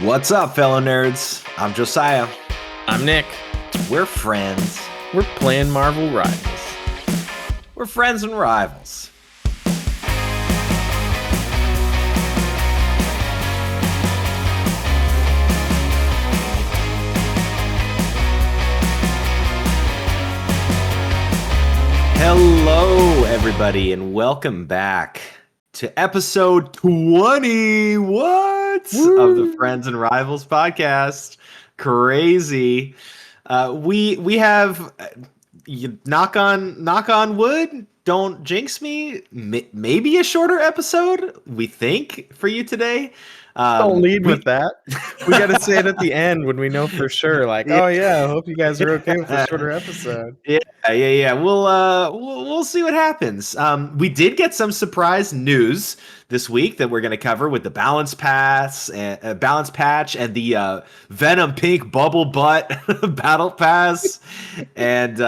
What's up, fellow nerds? I'm Josiah. I'm Nick. We're friends. We're playing Marvel Rivals. We're friends and rivals. Hello, everybody, and welcome back to episode 20. What? Woo! Of the Friends and Rivals podcast. Crazy. We have knock on wood. Don't jinx me. Maybe a shorter episode, we think, for you today. Don't lead with that. We got to say it at the end when we know for sure. Like, Yeah. oh yeah, I hope you guys are okay with a shorter episode. Yeah. We'll see what happens. We did get some surprise news this week that we're going to cover with the balance patch and the Venom Pink Bubble Butt Battle Pass, and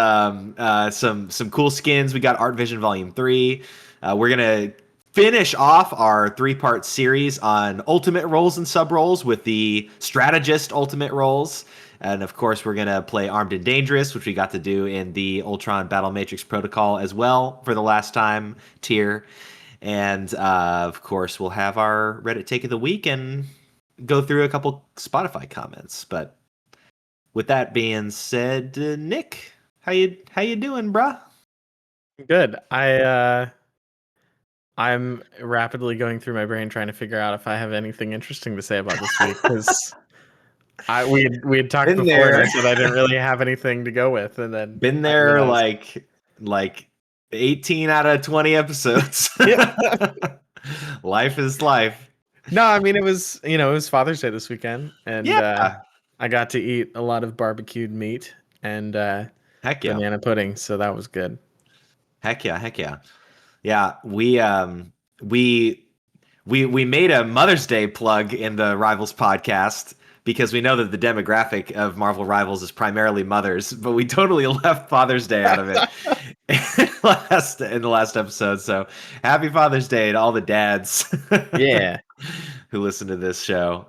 some cool skins. We got Art Vision Volume 3. We're gonna finish off our 3-part series on ultimate roles and sub roles with the Strategist Ultimate Roles. And of course, we're going to play Armed and Dangerous, which we got to do in the Ultron Battle Matrix Protocol as well for the last time tier. And of course, we'll have our Reddit Take of the Week and go through a couple Spotify comments. But with that being said, Nick, how you doing, bruh? Good. I'm rapidly going through my brain trying to figure out if I have anything interesting to say about this week because we had talked Been before there. and I said I didn't really have anything to go with, and then Been I there realized- like 18 out of 20 episodes. Life is life. No, I mean it was Father's Day this weekend, and Yeah. I got to eat a lot of barbecued meat and Heck yeah. banana pudding, so that was good. Heck yeah. Yeah, we made a Mother's Day plug in the Rivals podcast because we know that the demographic of Marvel Rivals is primarily mothers, but we totally left Father's Day out of it in the last episode. So happy Father's Day to all the dads. Yeah. Who listen to this show.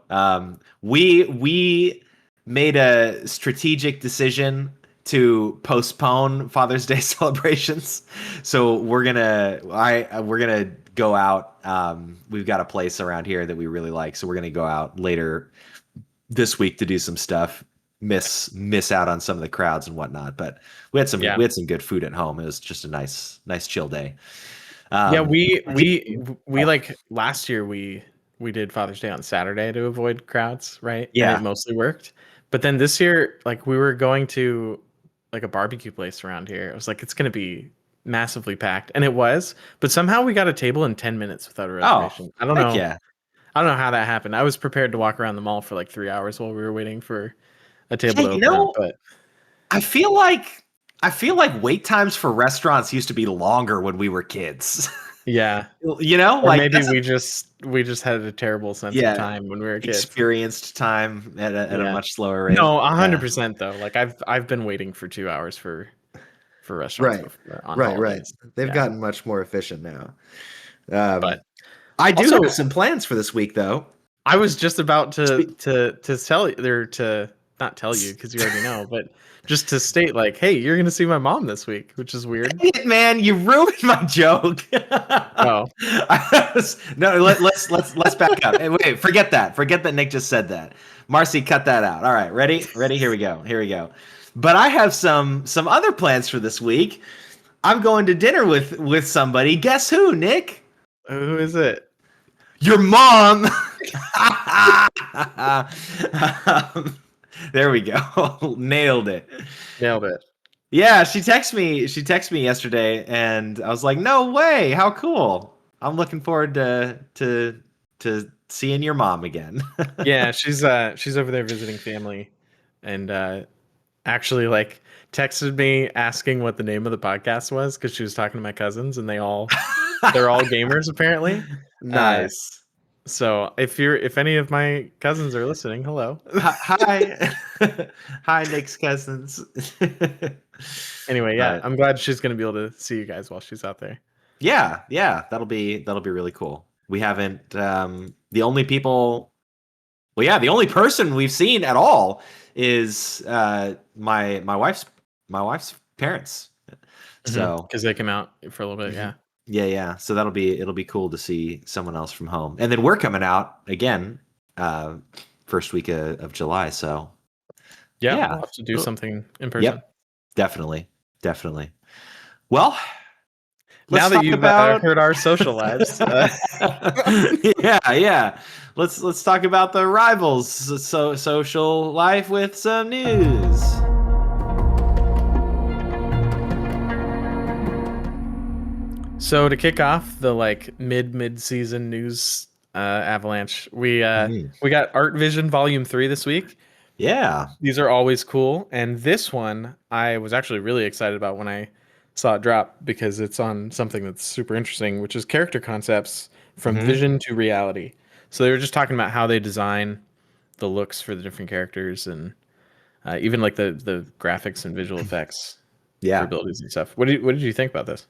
We made a strategic decision to postpone Father's Day celebrations. So we're gonna go out. We've got a place around here that we really like, so we're gonna go out later this week to do some stuff. Miss out on some of the crowds and whatnot, but we had some good food at home. It was just a nice chill day. We like last year we did Father's Day on Saturday to avoid crowds, right? Yeah. And it mostly worked. But then this year, like we were going to like a barbecue place around here. It was like it's gonna be massively packed, and it was. But somehow we got a table in 10 minutes without a reservation. I don't know. Yeah. I don't know how that happened. I was prepared to walk around the mall for like 3 hours while we were waiting for a table to open up, but I feel like wait times for restaurants used to be longer when we were kids. yeah. Or like maybe we just had a terrible sense of time when we were kids. Experienced time at a much slower rate. No, 100% though. Like I've been waiting for 2 hours for restaurants before on holidays. They've gotten much more efficient now. But I do have some plans for this week, though. I was just about to tell you, or to not tell you because you already know, but just to state like, hey, you're gonna see my mom this week, which is weird. Dang it, man, you ruined my joke. Oh no, let's back up. Hey, wait, forget that Nick just said that. Marcy, cut that out. All right, ready? Here we go. But I have some other plans for this week. I'm going to dinner with somebody. Guess who, Nick? Who is it? Your mom. There we go. Nailed it. Yeah, she texted me yesterday, and I was like, "No way! How cool! I'm looking forward to seeing your mom again." Yeah, she's over there visiting family, and actually like texted me asking what the name of the podcast was because she was talking to my cousins, and they're all gamers apparently. Nice. So if any of my cousins are listening, hello. Hi. Hi, Nick's cousins. Anyway, yeah, I'm glad she's gonna be able to see you guys while she's out there. Yeah, that'll be really cool. We haven't the only people Well, yeah, the only person we've seen at all is my wife's parents. So Because they came out for a little bit. mhm. Yeah. Yeah. So it'll be cool to see someone else from home, and then we're coming out again, uh, first week of July. So Yeah. yeah, We'll have to do Well, something in person. yep, definitely, definitely. Well, Now let's that talk you've about heard our social lives, yeah. Let's talk about the rivals social life with some news. so to kick off the like mid-season news avalanche, Mhm. we got Art Vision Volume 3 this week. Yeah. These are always cool, and this one I was actually really excited about when I saw it drop because it's on something that's super interesting, which is character concepts from Hmm. vision to reality. So they were just talking about how they design the looks for the different characters and even like the graphics and visual effects for Yeah. abilities and stuff. What did you think about this?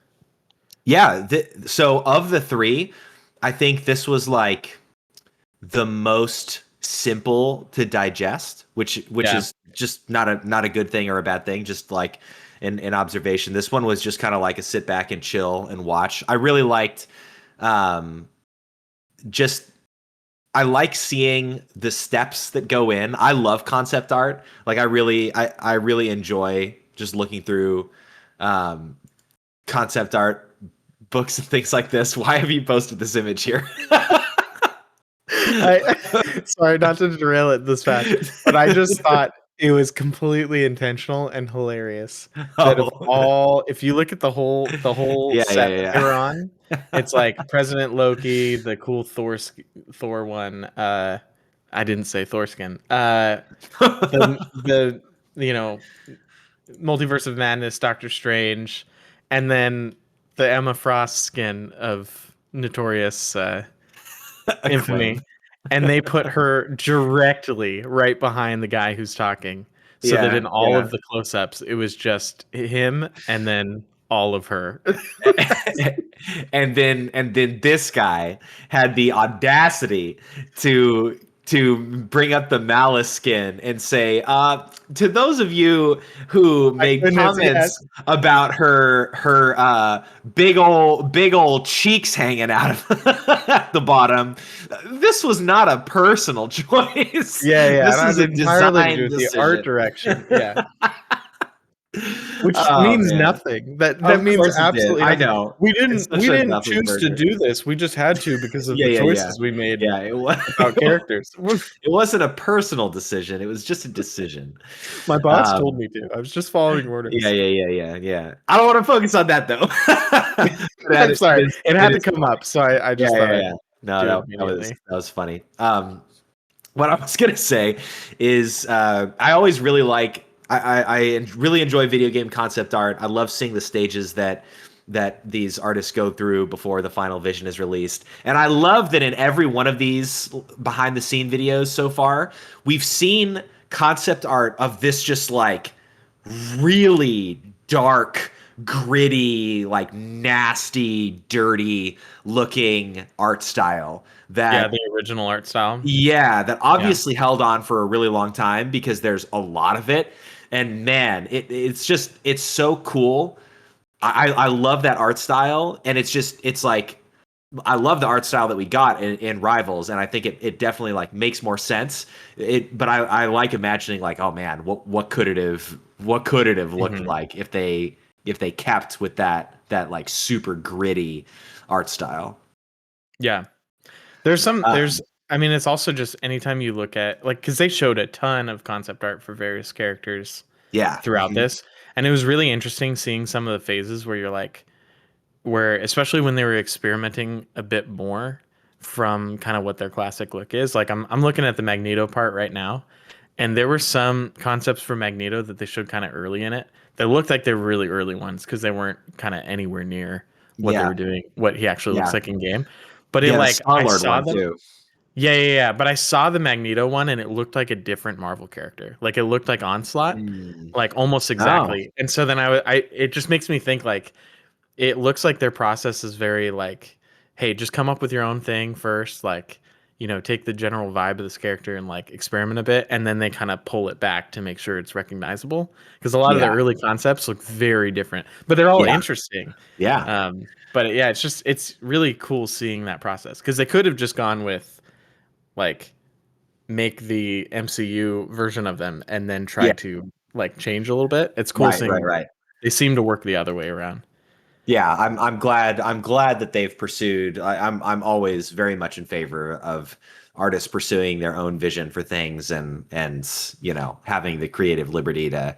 Yeah. So of the three, I think this was like the most simple to digest, which Yeah. is just not a good thing or a bad thing. Just like an observation. This one was just kind of like a sit back and chill and watch. I really liked um, just I like seeing the steps that go in. I love concept art. Like I really enjoy just looking through um, concept art books and things like this. Why have you posted this image here? I sorry not to derail it this fast, but I just thought it was completely intentional and hilarious that of Oh, all if you look at the whole set that they yeah. were on, it's like President Loki, the cool Thor one. I didn't say Thorskin. The you know Multiverse of Madness, Doctor Strange, and then the Emma Frost skin of Notorious. Acclaim. Infamy, and they put her directly right behind the guy who's talking, so that Yeah, in all yeah. of the close-ups, it was just him and then all of her. And then this guy had the audacity to bring up the malice skin and say, to those of you who My made goodness, yes. comments about her big old cheeks hanging out of at the bottom, this was not a personal choice. Yeah, yeah, This it is had a entirely to do design with the art decision. direction, yeah. Which Oh means man. nothing. That Of means course it did. absolutely I nothing. know. We It's didn't such we a didn't nothing choose to burger. do this, we just had to because of Yeah, the yeah, yeah. choices we made Yeah, it was about characters. it wasn't a personal decision. It was just a decision. My boss told Um, me to. I was just following yeah, orders. yeah. I don't want to focus on that though. I'm sorry. It had That to is come funny. up, so I Yeah, just thought I'd yeah. No, do it that immediately. was funny. What I was gonna say is I always really like I really enjoy video game concept art. I love seeing the stages that these artists go through before the final vision is released. And I love that in every one of these behind the scene videos so far, we've seen concept art of this just like really dark, gritty, like nasty, dirty looking art style Yeah, that the original art style. yeah, that Yeah. obviously held on for a really long time because there's a lot of it. And man, it's just it's so cool. I love that art style, and it's like I love the art style that we got in Rivals, and I think it definitely like makes more sense. But I like imagining like, oh man, what could it have looked Mhm. like if they kept with that like super gritty art style. Yeah. Um, There's I mean, it's also just anytime you look at like because they showed a ton of concept art for various characters yeah. throughout Mhm. this, and it was really interesting seeing some of the phases where you're like where especially when they were experimenting a bit more from kind of what their classic look is. Like I'm looking at the Magneto part right now, and there were some concepts for Magneto that they showed kind of early in it that looked like they were really early ones because they weren't kind of anywhere near what they Yeah. were doing, what he actually looks Yeah. like in game. But it Yeah, the like I Star-Lord saw one them. too. Yeah. But I saw the Magneto one and it looked like a different Marvel character. Like it looked like Onslaught, Mm. like almost Oh. exactly. And so then it just makes me think like it looks like their process is very like, hey, just come up with your own thing first. Like, take the general vibe of this character and like experiment a bit, and then they kind of pull it back to make sure it's recognizable. Because a lot of the Yeah. early concepts look very different, but they're all Yeah. interesting. Yeah. But yeah, it's really cool seeing that process because they could have just gone with like make the MCU version of them and then try Yeah. to like change a little bit. It's cool Right. Right. seeing Right. they seem to work the other way around. Yeah, I'm glad that they've pursued. I'm always very much in favor of artists pursuing their own vision for things and having the creative liberty to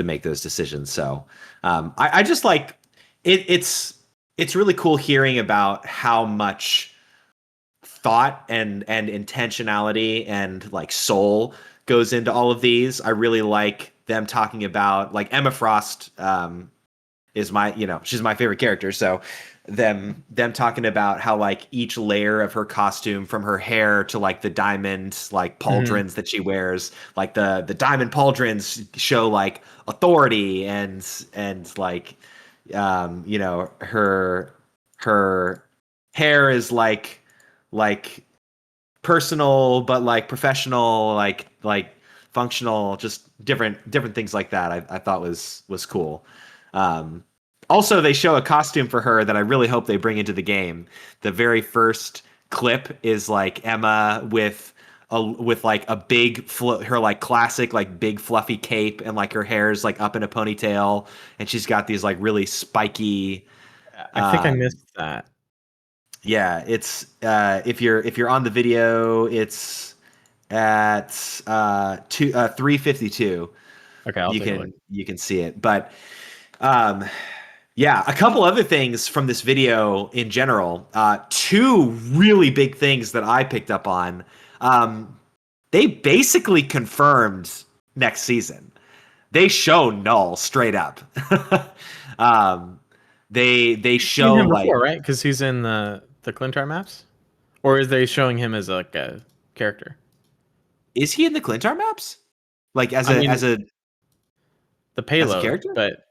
make those decisions. So I just like it. It's really cool hearing about how much thought and intentionality and like soul goes into all of these. I really like them talking about like Emma Frost. Is my she's my favorite character, so them talking about how like each layer of her costume, from her hair to like the diamond like Hmm. pauldrons that she wears, like the diamond pauldrons show like authority and like her hair is like personal but like professional, like functional, just different things like that. I thought was cool. um Also, they show a costume for her that I really hope they bring into the game. The very first clip is like Emma with like a her like classic like big fluffy cape, and like her hair's like up in a ponytail, and she's got these like really spiky. I think I um missed that. yeah, it's if you're on the video, it's at 3:52. Okay, I'll you take a look. can you can see it. But um yeah, a couple other things from this video in general. Two really big things that I picked up on. They basically confirmed next season. They show Null straight up. um they We've seen show him like, before, right? Because he's in the Clintar maps, or is they showing him as like a character? is he in the Clintar maps? Like as I a mean, the as a payload, character? but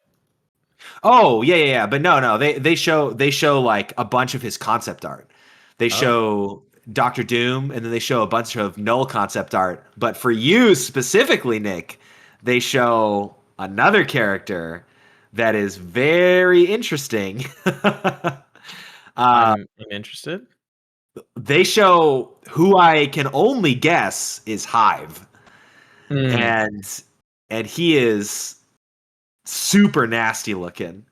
Oh, yeah, yeah, yeah. But no, they show like a bunch of his concept art. They oh, show Doctor Doom, and then they show a bunch of Null concept art. But for you specifically, Nick, they show another character that is very interesting. I'm interested. They show who I can only guess is Hive, Hmm. and he is super nasty looking.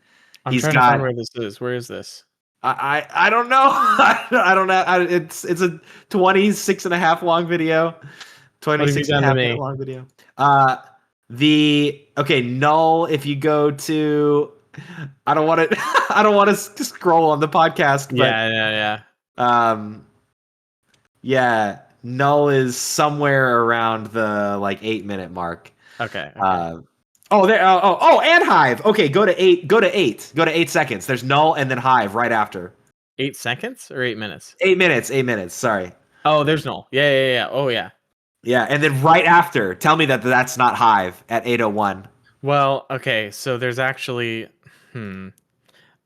I'm He's trying to got find where this is. Where is this? I don't know. I don't know. It's a 26 and a half long video. What have you 26 and a done to half minute me? long video. The okay, Null, if you go to, I don't want to I don't want to scroll on the podcast, but Yeah, yeah, yeah. um yeah, Null is somewhere around the like 8 minute mark. Okay, okay. Uh Oh, there. And Hive. Okay, go to eight. Go to eight. Go to 8 seconds. There's Null and then Hive right after. 8 seconds or 8 minutes? 8 minutes. 8 minutes. Sorry. Oh, there's no. Yeah, yeah, yeah. Oh, yeah. Yeah, and then right after, tell me that that's not Hive at 8:01. Well, okay. So there's actually, hmm.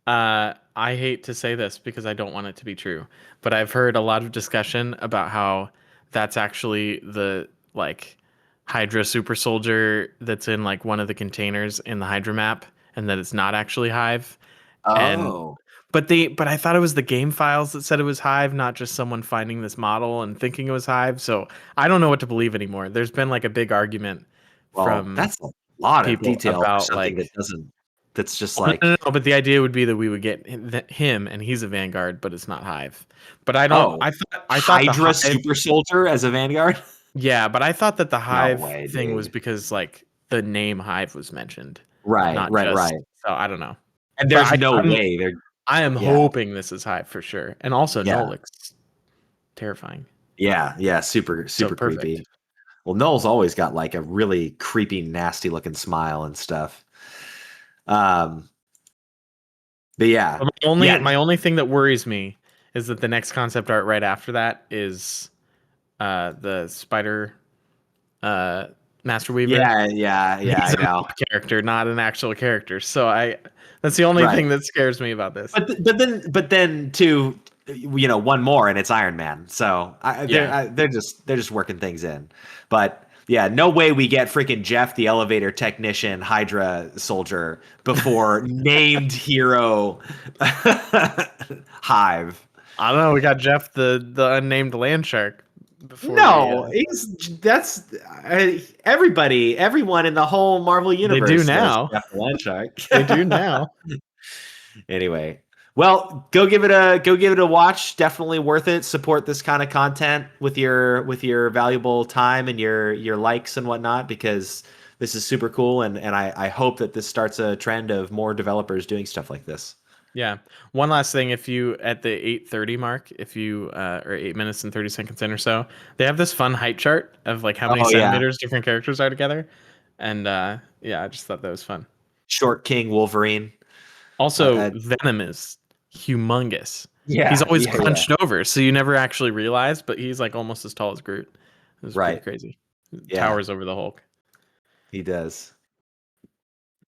I hate to say this because I don't want it to be true, but I've heard a lot of discussion about how that's actually the like Hydra super soldier that's in like one of the containers in the Hydra map, and that it's not actually Hive. And Oh, but I thought it was the game files that said it was Hive, not just someone finding this model and thinking it was Hive. So I don't know what to believe anymore. There's been like a big argument well, from that's a lot of people detail for about something like, that doesn't. That's just oh, no, no, like, no, but the idea would be that we would get him and he's a Vanguard, but it's not Hive. But I don't. oh, I thought the Hydra Hive. super soldier as a Vanguard. Yeah, but I thought that the No Hive way, thing was dude. because like the name Hive was mentioned, Right, not right, just. right. So I don't know. And But there's no I'm way they're. I am Yeah, hoping this is Hive for sure. And also yeah, Null looks terrifying. yeah, yeah. Super, So super perfect. creepy. Well, Null's always got like a really creepy, nasty looking smile and stuff. Um, but yeah, But my only yeah, my only thing that worries me is that the next concept art right after that is the spider uh Master Weaver. yeah, yeah, yeah. He's I a know. map character, not an actual character. So I that's the only Right. thing that scares me about this. But then too. one more and it's Iron Man. So Yeah. they're just working things in. But yeah, no way we get freaking Jeff the elevator technician Hydra soldier before named hero Hive. I don't know. We got Jeff the unnamed land shark before we. No, everyone in the whole Marvel They do universe knows now. Jeff the Land Shark. They do now. Anyway, well, go give it a watch. Definitely worth it. Support this kind of content with your valuable time and your likes and whatnot, because this is super cool, and I hope that this starts a trend of more developers doing stuff like this. Yeah. One last thing, if you at the 8:30 mark, if you or 8 minutes and 30 seconds in or so, they have this fun height chart of like how many Oh yeah, centimeters different characters are together, and yeah, I just thought that was fun. Short King Wolverine. Also, Uh, Venom is humongous. He's yeah, always yeah. hunched over, so you never actually realize, but he's like almost as tall as Groot. It was pretty Right. crazy. Yeah, Towers over the Hulk. he does.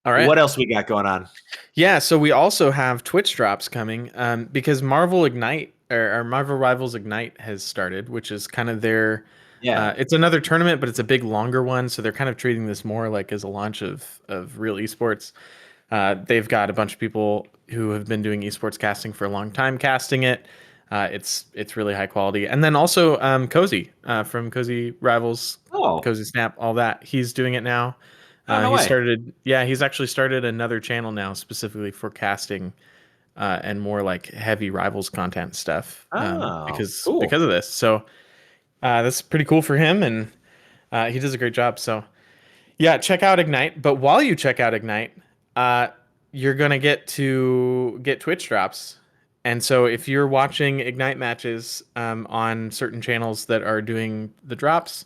All right. What else we got going on? Yeah, so we also have Twitch drops coming because Marvel Ignite or Marvel Rivals Ignite has started, which is kind of their. Yeah. It's another tournament, but it's a big, longer one. So they're kind of treating this more like as a launch of real esports. They've got a bunch of people who have been doing esports casting for a long time casting it. It's really high quality, and then also Cozy from Cozy Rivals, Oh, Cozy Snap, all that. He's doing it now. oh no He way. started, yeah, he's actually started another channel now specifically for casting and more like heavy Rivals content stuff Oh, because cool. of this. So that's pretty cool for him, and he does a great job. So yeah, check out Ignite. But while you check out Ignite, uh, you're gonna get Twitch drops. And so if you're watching Ignite matches on certain channels that are doing the drops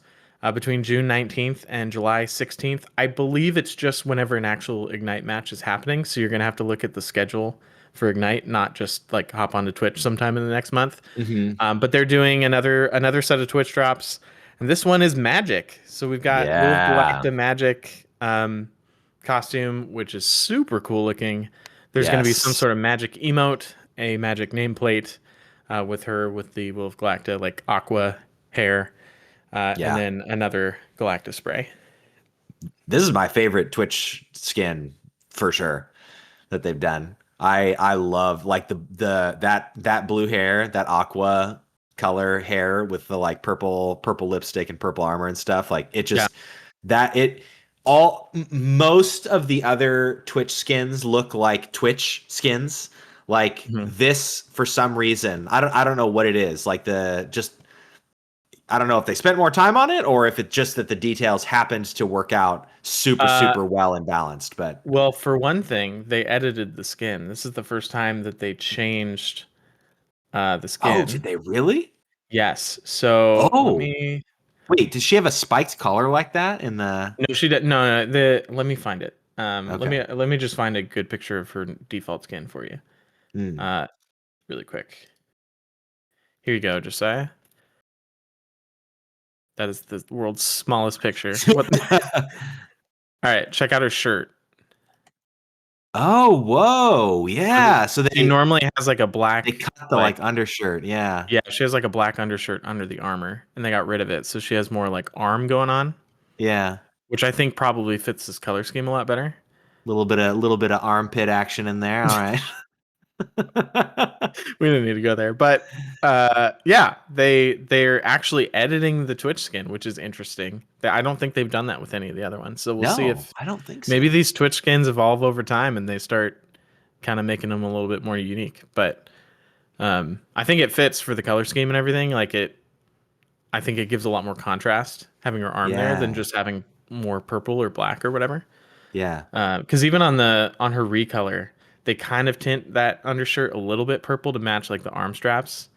between June 19th and July 16th, I believe it's just whenever an actual Ignite match is happening. So you're gonna have to look at the schedule for Ignite, not just like hop onto Twitch sometime in the next month. Hmm. But they're doing another set of Twitch drops, and this one is Magic. So we've got Will of Yeah. Galacta Magic costume, which is super cool looking. There's going to be some Yes. sort of magic emote, a magic nameplate with her with the Will of Galacta like aqua hair, and Yeah. then another Galacta spray. This is my favorite Twitch skin for sure that they've done. I love like that blue hair, that aqua color hair with the like purple lipstick and purple armor and stuff. Like it Yeah. just that it all most of the other Twitch skins look like Twitch skins. Like Mhm. this for some reason. I don't know what it is. Like the just I don't know if they spent more time on it or if it's just that the details happened to work out Uh, super well and balanced. But well, for one thing, they edited the skin. This is the first time that they changed the oh, did skin. they really? Yes. So let Oh, me. wait, does she have a spiked collar like that in the No, she did. No, no. Let me find it. okay. Let me just find a good picture of her default skin for you. Hmm. Uh, really quick. Here you go, Josiah. That is the world's smallest picture. What? All right, check out her shirt. Oh, whoa. So Yeah. So she normally has like a they black, cut the like like undershirt. Yeah. yeah, she has like a black undershirt under the armor, and they got rid of it, so she has more like arm going on, Yeah. which I think probably fits this color scheme a lot better. Little bit of armpit action in there. All right. We didn't need to go there, but yeah, they're actually editing the Twitch skin, which is interesting. I don't think they've done that with any of the other ones, so we'll see No, if I don't think maybe so. these Twitch skins evolve over time and they start kind of making them a little bit more unique. But I think it fits for the color scheme and everything. I think it gives a lot more contrast having her arm there than Yeah. just having more purple or black or whatever. Yeah. Because even on her recolor, they kind of tint that undershirt a little bit purple to match like the arm straps,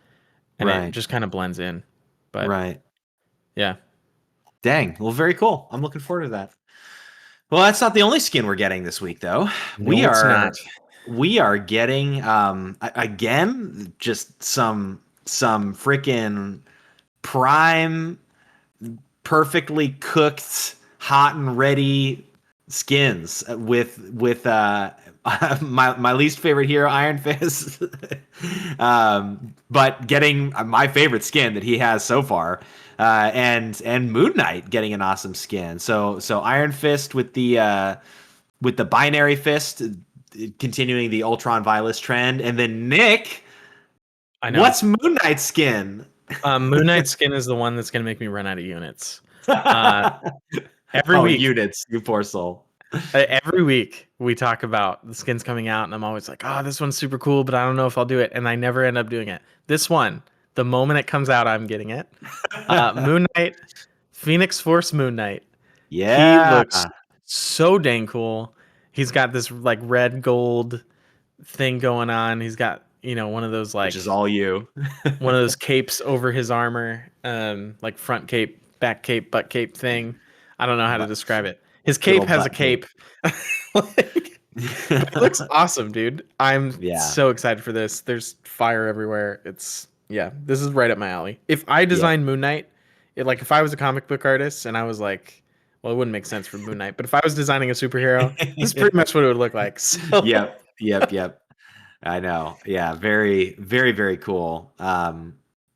and it Right. just kind of blends in. But Right. yeah, Dang. Well, very cool. I'm looking forward to that. Well, that's not the only skin we're getting this week, though. We no, it's not. are we are getting again just some freaking prime, perfectly cooked, hot and ready skins with My least favorite hero, Iron Fist. But getting my favorite skin that he has so far, and Moon Knight getting an awesome skin. So Iron Fist with the binary fist, continuing the Ultron Violet trend, and then Nick, I know. what's Moon Knight's skin? Moon Knight skin is the one that's going to make me run out of units. Every week, units, you poor soul. Every week we talk about the skins coming out, and I'm always like, "Oh, this one's super cool," but I don't know if I'll do it, and I never end up doing it. This one, the moment it comes out, I'm getting it. Moon Knight, Phoenix Force Moon Knight. Yeah, He looks so dang cool. He's got this like red gold thing going on. He's got one of those like which is all you. one of those capes over his armor, like front cape, back cape, butt cape thing. I don't know how to describe it. His cape has a cape. It looks awesome, dude. I'm so excited for this. There's fire everywhere. This is right up my alley. If I designed Moon Knight, if I was a comic book artist and I was like, well, it wouldn't make sense for Moon Knight, but if I was designing a superhero, this is pretty much what it would look like. So. Yep. I know. Yeah, very, very, very cool.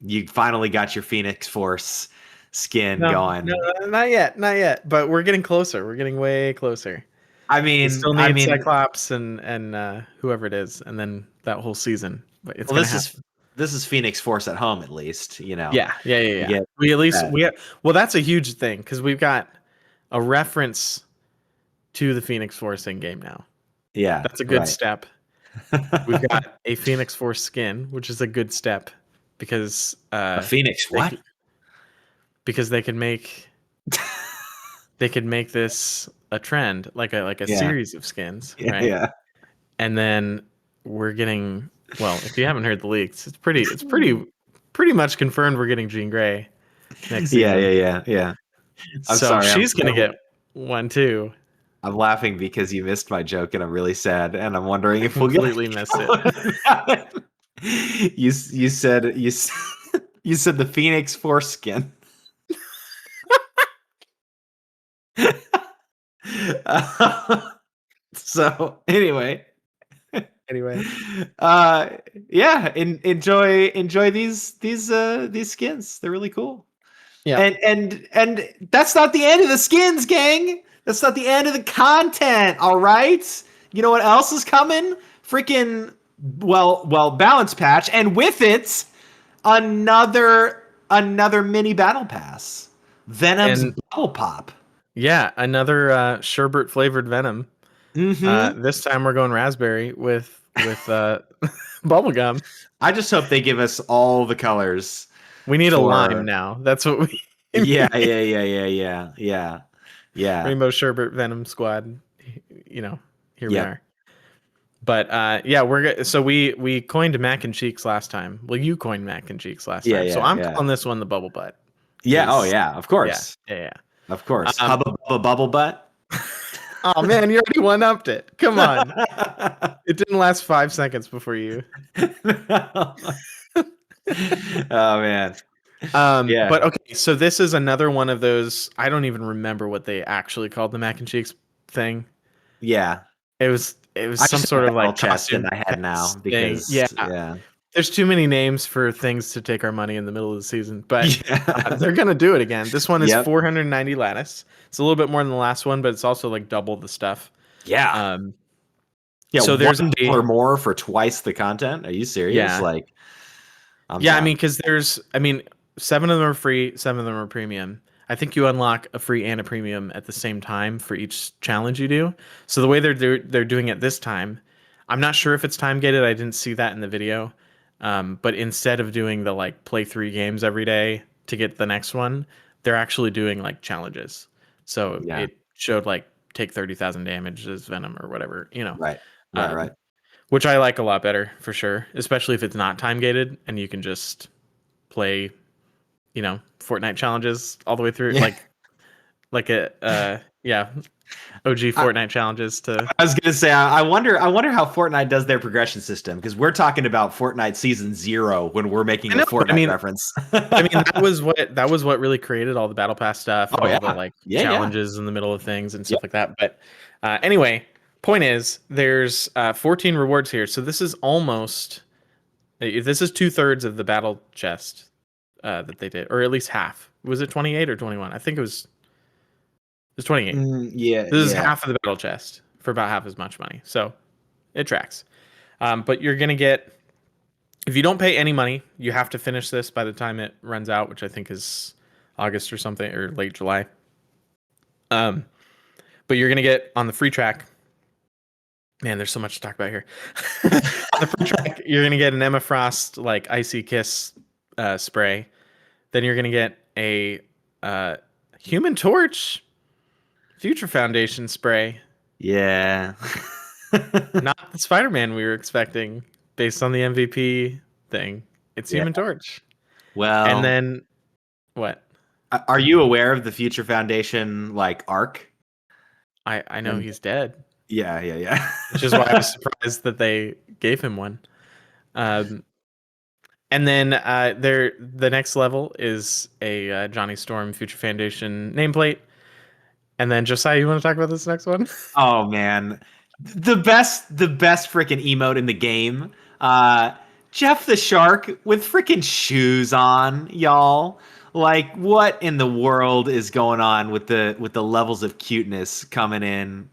You finally got your Phoenix Force skin going. No, not yet. But we're getting closer. We're getting way closer. I mean, we still need Cyclops and whoever it is, and then that whole season. But it's this is Phoenix Force at home, at least. Yeah. We at least well, that's a huge thing because we've got a reference to the Phoenix Force in game now. Yeah, that's a good step. We've got a Phoenix Force skin, which is a good step because a Phoenix what? Because they could make this a trend, like a series of skins, right? Yeah. And then we're getting, well, if you haven't heard the leaks, it's pretty much confirmed we're getting Jean Grey next season. Yeah. I'm sorry, she's gonna get one too. I'm laughing because you missed my joke, and I'm really sad, and I'm wondering if we'll completely missed it. You said the Phoenix Force skin. So anyway, enjoy these skins. They're really cool. Yeah, and that's not the end of the skins, gang. That's not the end of the content. All right, you know what else is coming? Freaking balance patch, and with it, another mini battle pass. Venom's Bubble Pop. Yeah, another sherbet flavored Venom. Mm-hmm. This time we're going raspberry with bubblegum. I just hope they give us all the colors. We need a lime now. That's what we. Yeah. Rainbow Sherbet Venom Squad. Here we are. But we coined Mac and Cheeks last time. Well, you coined Mac and Cheeks last time. So I'm calling this one the Bubble Butt. Yeah. Oh yeah. Of course. Yeah. Of course. Hubba Bubble Butt. Oh man, you already one-upped it. Come on. It didn't last 5 seconds before you. Oh man. But okay, so this is another one of those. I don't even remember what they actually called the Mac and Cheeks thing. Yeah. It was some sort of like chest in my head now because there's too many names for things to take our money in the middle of the season, but they're gonna do it again. This one is 490 lattice. It's a little bit more than the last one, but it's also like double the stuff. Yeah. So there's $1 more for twice the content. Are you serious? Yeah. I mean, because 7 of them are free, 7 of them are premium. I think you unlock a free and a premium at the same time for each challenge you do. So the way they're doing it this time, I'm not sure if it's time gated. I didn't see that in the video. But instead of doing the like play 3 games every day to get the next one, they're actually doing like challenges. So it showed like take 30,000 damage as Venom or whatever, Right. Which I like a lot better for sure, especially if it's not time gated and you can just play, Fortnite challenges all the way through, like a OG Fortnite challenges to. I was gonna say, I wonder how Fortnite does their progression system, because we're talking about Fortnite Season 0 when we're making a Fortnite reference. that was what really created all the Battle Pass stuff, all the challenges in the middle of things and stuff like that. But anyway, point is, there's 14 rewards here, so this is almost this is 2/3 of the battle chest that they did, or at least half. Was it 28 or 21? I think it was 28. Yeah, This is yeah. half of the battle chest for about half as much money, so it tracks. But you're gonna get, if you don't pay any money, you have to finish this by the time it runs out, which I think is August or something, or late July. Um, but you're gonna get on the free track. Man, there's so much to talk about here. On the free track, you're gonna get an Emma Frost like icy kiss spray. Then you're gonna get a Human Torch Future Foundation spray. Yeah. Not the Spider-Man we were expecting based on the MVP thing. It's Yeah. Human Torch. And Well, then what? are you aware of the Future Foundation like arc? I know And he's dead, yeah, yeah, yeah. which is why I was surprised that they gave him one. Um, and then the next level is a Johnny Storm Future Foundation nameplate. And then Josiah, you want to talk about this next one? Oh man, the best freaking emote in the game. Uh, Jeff the Shark with freaking shoes on, y'all. Like, what in the world is going on with the levels of cuteness coming in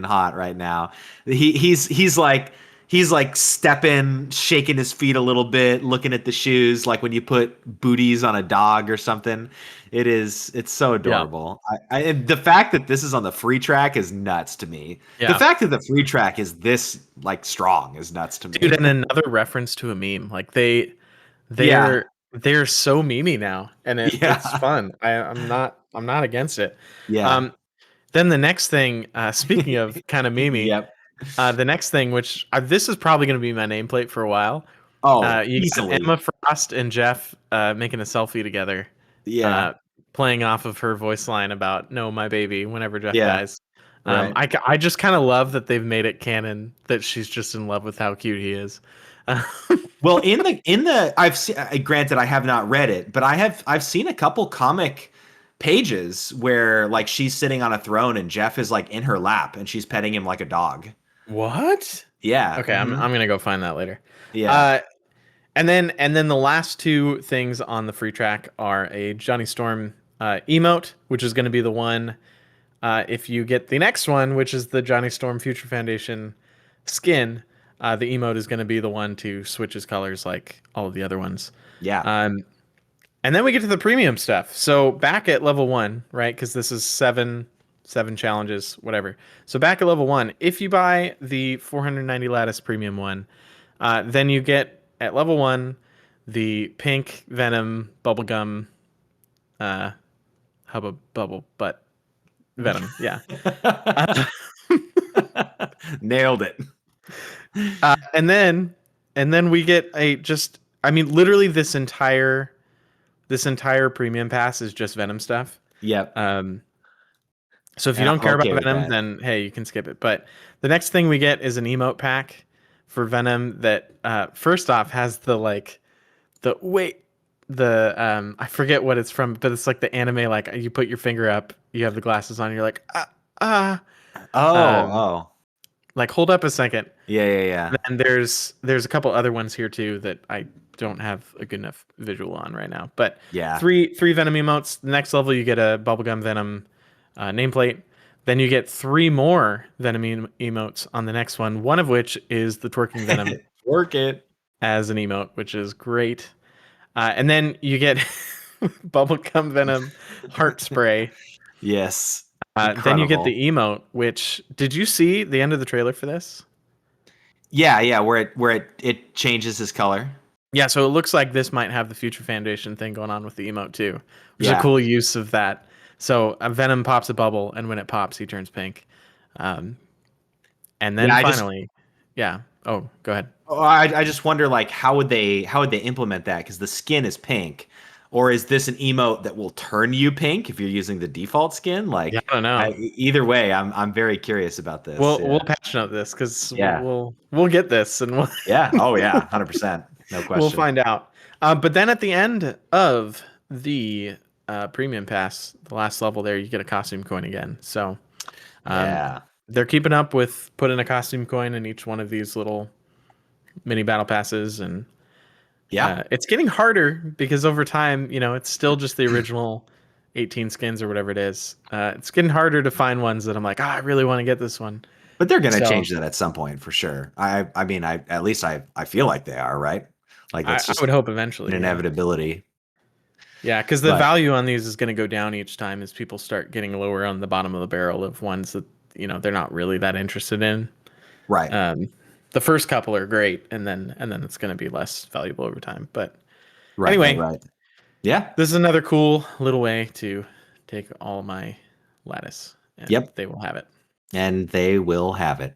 hot right now? He's like stepping, shaking his feet a little bit, looking at the shoes, like when you put booties on a dog or something. It's so Yeah. adorable. And the fact that this is on the free track is nuts to me. The Yeah. fact that the free track is this like strong is nuts to Dude, me. and another reference to a meme. Like Yeah, they're so memey now, and it's yeah, fun. I'm not against it. yeah. Um, then the next thing, speaking of kind of memey, Yep. the next thing, which this is probably going to be my nameplate for a while. Oh, You got easily. Emma Frost and Jeff making a selfie together, Yeah, uh, playing off of her voice line about "No, my baby" whenever Jeff yeah. dies. Right. I just kind of love that they've made it canon that she's just in love with how cute he is. Well, in the I've seen. Granted, I have not read it, but I've seen a couple comic pages where like she's sitting on a throne and Jeff is like in her lap and she's petting him like a dog. What? Yeah. Okay, I'm gonna go find that later. Yeah. Uh, and then the last two things on the free track are a Johnny Storm emote, which is going to be the one. If you get the next one, which is the Johnny Storm Future Foundation skin, the emote is going to be the one to switch his colors like all of the other ones. Yeah. Um, and then we get to the premium stuff. So back at level 1, right? Because this is seven challenges, whatever. So back at level 1, if you buy the 490 lattice premium one, then you get at level 1 the pink Venom bubblegum hubba bubble butt Venom. Yeah. Nailed it. And then we get I mean literally this entire premium pass is just Venom stuff. Yep. Um so if you And don't I'm care about okay with Venom, that. then hey, you can skip it. But the next thing we get is an emote pack for Venom that first off has the like the wait the I forget what it's from, but it's like the anime, like you put your finger up, you have the glasses on, you're like ah Oh, um oh. like hold up a second. Yeah, yeah, yeah. And there's a couple other ones here too that I don't have a good enough visual on right now. But Yeah. three Venom emotes. The next level you get a bubblegum Venom nameplate. Then you get three more Venom emotes on the next one. One of which is the twerking Venom Work it. as an emote, which is great. And then you get bubblegum Venom heart spray. Yes. Then you get Incredible. the emote. Which did you see the end of the trailer for this? Yeah, yeah, where it changes his color. Yeah, so it looks like this might have the Future Foundation thing going on with the emote too, which is a Yeah. cool use of that. So Venom pops a bubble, and when it pops, he turns pink. Um, and then Yeah, I just finally, yeah. Oh, go ahead. oh, I just wonder like how would they implement that because the skin is pink, or is this an emote that will turn you pink if you're using the default skin? Yeah, Like, I don't know. either way, I'm very curious about this. We'll Yeah, patch note this because yeah, we'll get this and we'll yeah. Oh yeah, 100%, no we'll question. find out. But then at the end of the premium pass, the last level there, you get a costume coin again. So um, Yeah, they're keeping up with putting a costume coin in each one of these little mini battle passes, and Yeah. it's getting harder because over time, it's still just the original 18 skins or whatever it is. It's getting harder to find ones that I'm like, I really want to get this one. But they're going to So change that at some point for sure. I mean, at least I feel like they are, right? Like I, that's I just would hope an eventually, yeah. inevitability. Yeah, because the But value on these is going to go down each time as people start getting lower on the bottom of the barrel of ones that they're not really that interested in. right, Um, the first couple are great, and then it's going to be less valuable over time. But right, right, anyway, right. Yeah. this is another cool little way to take all my lattice, and Yep. they will have it. And they will have it.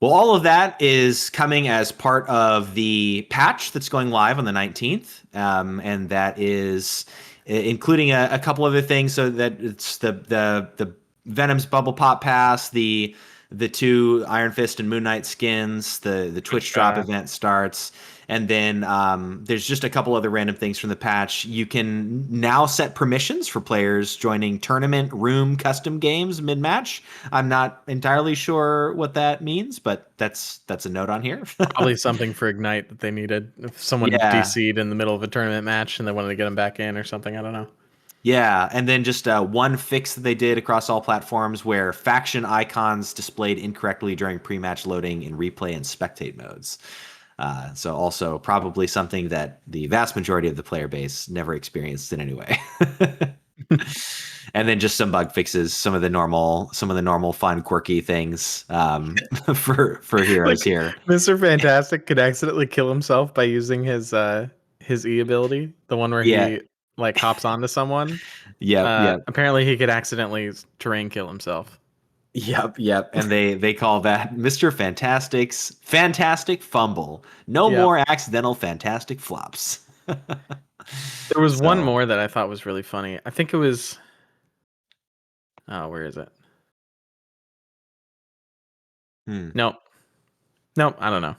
Well, all of that is coming as part of the patch that's going live on the 19th. And that is including a couple other things. So that it's the Venom's Bubble Pop Pass, the two Iron Fist and Moon Knight skins, the Twitch drop event starts. And then there's just a couple other random things from the patch. You can now set permissions for players joining tournament room custom games mid-match. I'm not entirely sure what that means, but that's a note on here. Probably something for Ignite that they needed. If someone Yeah. DC'd in the middle of a tournament match and they wanted to get them back in or something, I don't know. Yeah, and then just one fix that they did across all platforms where faction icons displayed incorrectly during pre-match loading in replay and spectate modes. So also probably something that the vast majority of the player base never experienced in any way. And then just some bug fixes, some of the normal fun, quirky things for heroes Like here. Mr. Fantastic could accidentally kill himself by using his E ability, the one where Yeah. he like hops onto someone. Yep. Yep. Apparently he could accidentally terrain kill himself. Yep. Yep. And they call that Mr. Fantastic's fantastic fumble. No Yep. more accidental fantastic flops. There was one So, more that I thought was really funny. I think it was where is it? hmm. Nope. Nope, I don't know.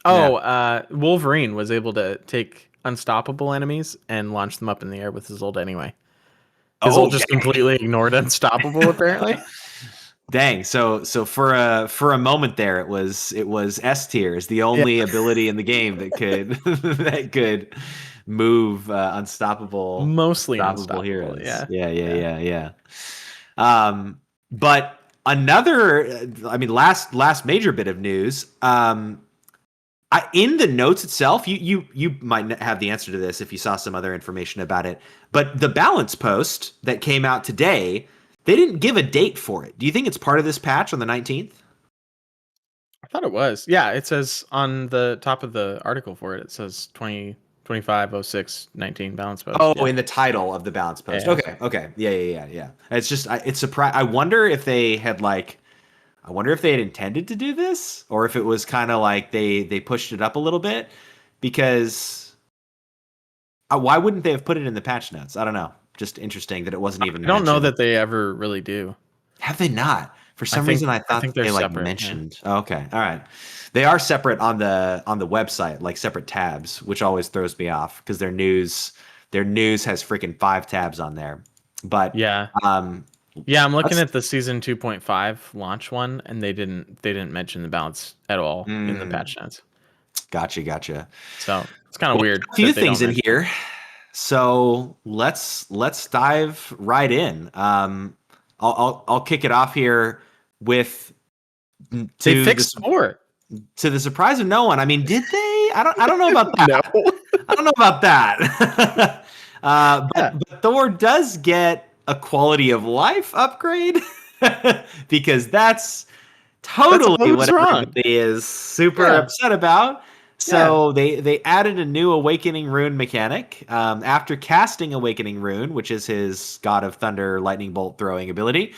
Yeah. Wolverine was able to take unstoppable enemies and launch them up in the air with his ult anyway. His ult Oh, just completely ignored unstoppable apparently. dang. So for a moment there, it was S tier is the Yeah, only ability in the game that could that could move mostly unstoppable unstoppable. heroes. Yeah. Yeah, yeah, Yeah. yeah, yeah. But another, I mean, last major bit of news. In the notes itself, you might have the answer to this if you saw some other information about it. But the balance post that came out today, they didn't give a date for it. Do you think it's part of this patch on the 19th? I thought it was. Yeah, it says on the top of the article for it says 2025 06 19 balance post. Oh, Yeah. in the title of the balance post. Yeah. Okay, okay, yeah, yeah, yeah, yeah. It's just it's surprise. I wonder if they had I wonder if they had intended to do this, or if it was kind of like they pushed it up a little bit, because why wouldn't they have put it in the patch notes? I don't know. Just interesting that it wasn't even I don't know mentioned. that they ever really do. Have they not? For I some think reason, I I thought think that they're they separate. Yeah. mentioned. Oh, okay, all right. They are separate on the website, like separate tabs, which always throws me off because their news has freaking 5 tabs on there. But Yeah. um, Yeah, I'm looking let's. at the season 2.5 launch one, and they didn't mention the balance at all in the Mm, patch notes. gotcha. So it's kind of Well, weird a few that they things don't in mention it. here. So let's dive right in. I'll kick it off here with They to fixed this sport. to the surprise of no one. I mean, did they? I don't know about No. that. I don't know about that. Yeah, But Thor does get a quality of life upgrade because that's that's totally what was what wrong. everybody is super Yeah, upset about. yeah. So they added a new Awakening Rune mechanic. After casting Awakening Rune, which is his God of Thunder lightning bolt throwing ability,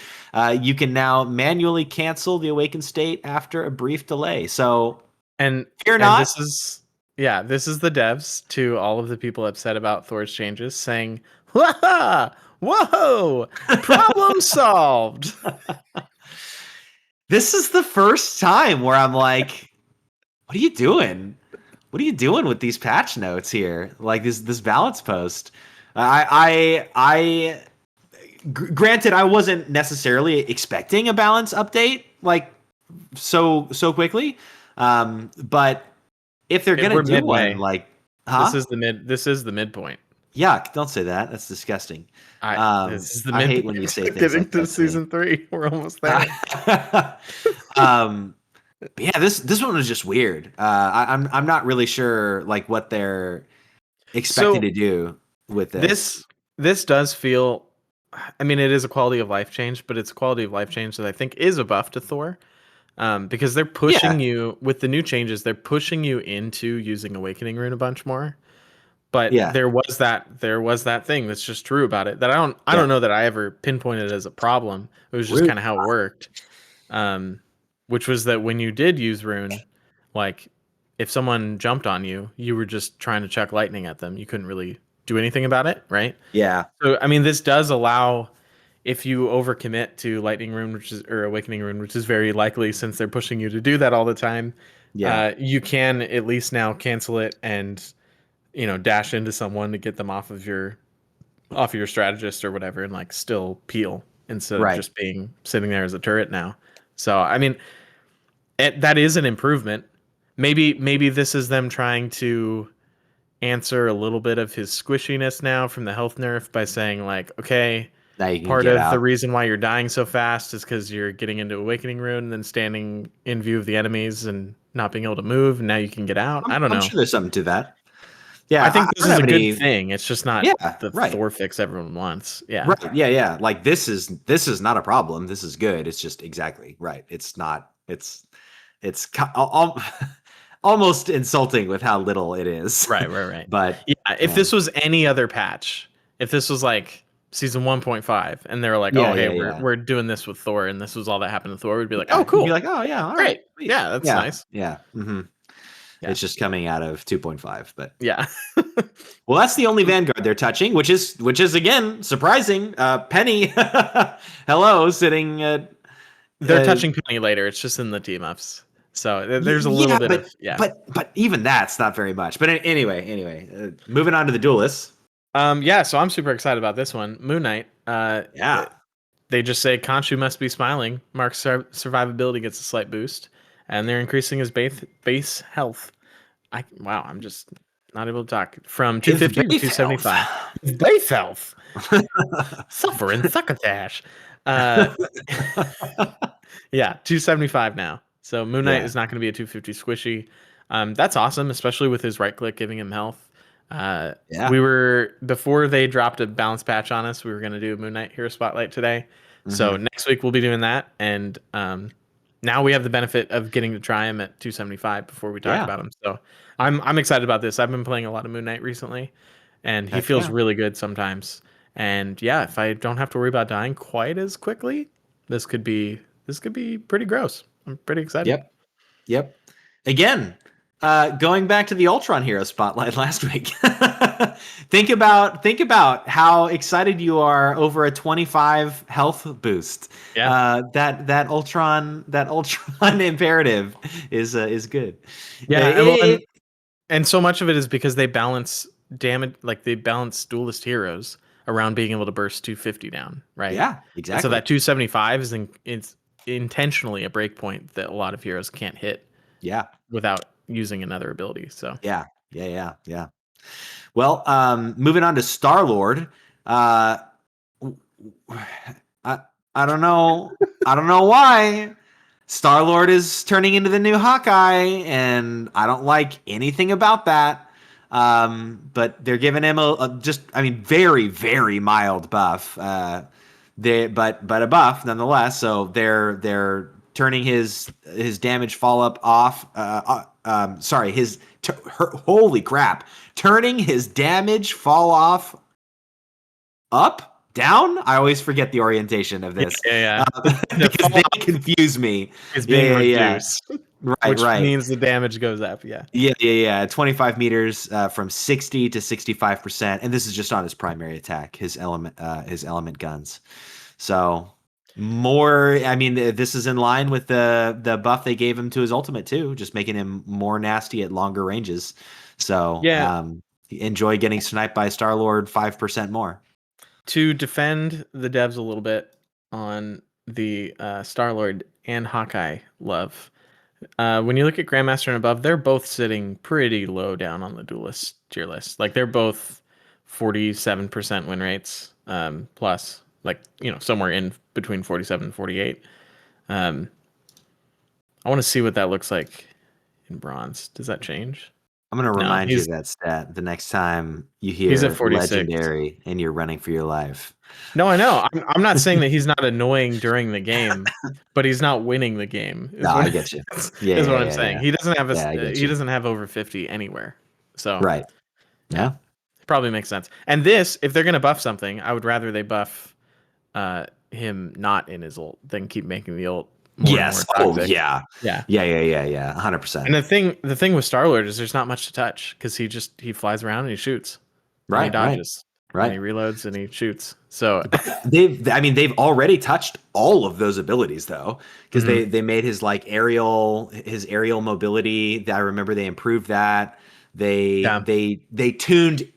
you can now manually cancel the awakened state after a brief delay. So And fear and not. this is the devs to all of the people upset about Thor's changes saying, "Whoa, whoa, problem solved." This is the first time where I'm like, what are you doing? What are you doing with these patch notes here? Like this balance post. Granted, I wasn't necessarily expecting a balance update like so quickly. But if they're gonna We're do one, midway. like, huh? This is the midpoint. Yuck! Don't say that. That's disgusting. This is the I hate when you midpoint say of things getting like to that to me. season 3. We're almost there. um, but yeah, this one was just weird. I'm not really sure like what they're expecting So to do with this. this does feel, I mean, it is a quality of life change, but it's a quality of life change that I think is a buff to Thor. Because they're pushing Yeah, you with the new changes, they're pushing you into using Awakening Rune a bunch more. But yeah, there was that thing that's just true about it that I yeah. don't know that I ever pinpointed as a problem. It was just Rude. kind of how it worked. Um, which was that when you did use Rune, like if someone jumped on you, you were just trying to chuck lightning at them. You couldn't really do anything about it, right? Yeah, So I mean, this does allow if you overcommit to Lightning Rune, which is or Awakening Rune, which is very likely since they're pushing you to do that all the time. yeah. You can at least now cancel it and dash into someone to get them off of your strategist or whatever, and like still peel instead of Right. just being sitting there as a turret now. So I mean, that is an improvement. Maybe this is them trying to answer a little bit of his squishiness now from the health nerf by saying like, okay, Now you can part get of the out. reason why you're dying so fast is because you're getting into Awakening Rune and then standing in view of the enemies and not being able to move. And now you can get out. I don't I'm know. sure there's something to that. Yeah, I think I this don't is have a good any. thing. It's just not Yeah, the right. Thor fix everyone wants. Yeah. Right. Yeah, yeah. Like this is not a problem. This is good. It's just exactly right. It's not. It's almost insulting with how little it is. Right, right, right. But Yeah, if yeah, this was any other patch, if this was like season 1.5 and they were like, yeah, "Oh, hey, yeah, we're yeah, we're doing this with Thor and this was all that happened to Thor," we'd be like, "Oh, yeah. You'd be cool. like, oh yeah, all right, Great. sweet. Yeah, that's Yeah, nice." yeah. Yeah. It's just coming out of 2.5, but Yeah. well, that's the only Vanguard they're touching, which is again surprising. Penny, hello, sitting at. They're Uh, touching Penny later. It's just in the team ups. So there's a little yeah, bit of but yeah. but even that's not very much. But anyway, moving on to the duelists. Yeah, so I'm super excited about this one. Moon Knight. Yeah, They just say Khonshu must be smiling. Mark's survivability gets a slight boost, and they're increasing his base health. Wow, I'm just not able to talk from his 250 to base health. 275. His base health. Suffering succotash. Uh, yeah, 275 now. So Moon Knight Yeah, is not going to be a 250 squishy. That's awesome, especially with his right click giving him health. yeah. We were before they dropped a balance patch on us. We were going to do a Moon Knight Hero Spotlight today. So Hmm. next week we'll be doing that, and now we have the benefit of getting to try him at 275 before we talk Yeah, about him. So I'm excited about this. I've been playing a lot of Moon Knight recently, and he heck feels yeah. really good sometimes. And yeah, if I don't have to worry about dying quite as quickly, this could be pretty gross. I'm pretty excited. Yep, yep. Again, going back to the Ultron Hero spotlight last week. Think about how excited you are over a 25 health boost. Yeah. That Ultron imperative is good. Yeah, and It- and so much of it is because they balance damage, like they balance duelist heroes around being able to burst 250 down, right? yeah, And so exactly. that 275 it's intentionally a breakpoint that a lot of heroes can't hit Yeah, without using another ability. So yeah, yeah, yeah, yeah. Well, moving on to Star Lord. Uh, I I don't know. I don't know why. Star Lord is turning into the new Hawkeye, and I don't like anything about that. But they're giving him I mean, very, very mild buff. But a buff nonetheless. So they're turning his damage fall up off. Sorry, holy crap, turning his damage fall off up, down. I always forget the orientation of yeah, this yeah, yeah. The because fall they confuse me. is Yeah, being yeah, yeah. reduced, Right, which right. means the damage goes up. Yeah. Yeah, yeah, yeah. 25 meters from 60 to 65%, and this is just on his primary attack, his element guns. So more. I mean, this is in line with the buff they gave him to his ultimate too, just making him more nasty at longer ranges. So Yeah. enjoy getting sniped by Star Lord 5% more. To defend the devs a little bit on the Star Lord, and Hawkeye love. When you look at Grandmaster and above, they're both sitting pretty low down on the duelist tier list. Like they're both 47% win rates, plus, like, somewhere in between 47 and 48. I want to see what that looks like in bronze. Does that change? I'm going to No, remind you of that stat the next time you he's at hear 46. legendary and you're running for your life. No, I know. I'm not saying that he's not annoying during the game, but he's not winning the game. No, I get you. Yeah, Is yeah, what I'm yeah, saying. yeah. He doesn't have Yeah, I get he you. doesn't have over 50 anywhere. So Right. yeah, Yeah. probably makes sense. And this, if they're gonna buff something, I would rather they buff him not in his ult than keep making the ult more and more Yes. Oh, toxic. yeah. Yeah. Yeah, yeah, yeah, yeah. And 100%. the thing with Star-Lord is there's not much to touch because he flies around and he shoots and he Right, right, dodges and he right. reloads and he shoots. So But they've already touched all of those abilities though, because mhm. they made his aerial mobility. I remember they improved that. Yeah, They tuned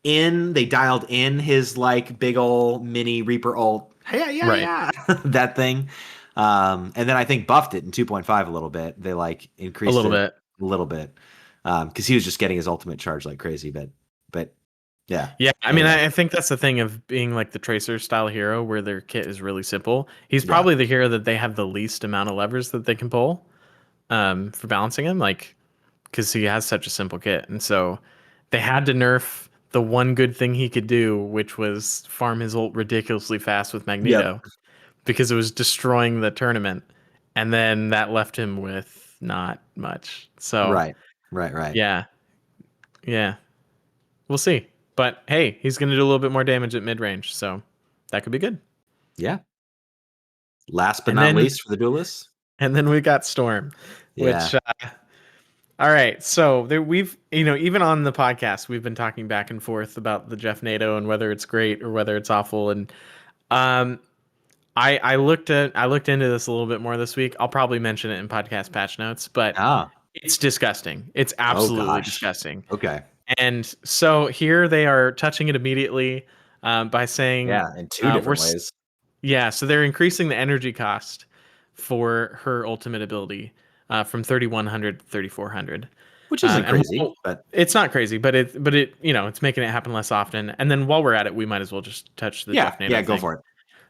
in, they dialed in his like big old mini Reaper ult. Yeah, yeah, right. yeah. That thing. And then I think buffed it in 2.5 a little bit. They like A increased little it bit. a little bit. Because he was just getting his ultimate charge like crazy, but yeah. Yeah, I mean, Anyway, I think that's the thing of being like the Tracer style hero where their kit is really simple. He's yeah. probably the hero that they have the least amount of levers that they can pull for balancing him, like, because he has such a simple kit. And so they had to nerf the one good thing he could do, which was farm his ult ridiculously fast with Yep. Magneto because it was destroying the tournament. And then that left him with not much. So, Right. Right, right. yeah, yeah. We'll see. But hey, he's going to do a little bit more damage at mid range, so that could be good. Yeah. Last but And not then least for the duelists. we got Storm, Yeah. which all right. So there we've even on the podcast we've been talking back and forth about the Jeff NATO and whether it's great or whether it's awful. And um, I looked into this a little bit more this week. I'll probably mention it in podcast patch notes, but Ah. it's disgusting. It's Oh absolutely gosh. disgusting. Okay. And so here they are touching it immediately by saying, Yeah, in two we're different ways. yeah, so they're increasing the energy cost for her ultimate ability from 3,100 to 3,400. Which isn't And crazy, but it's not crazy, but it it's making it happen less often. And then while we're at it, we might as well just touch the yeah, Jeff NATO yeah, go thing. for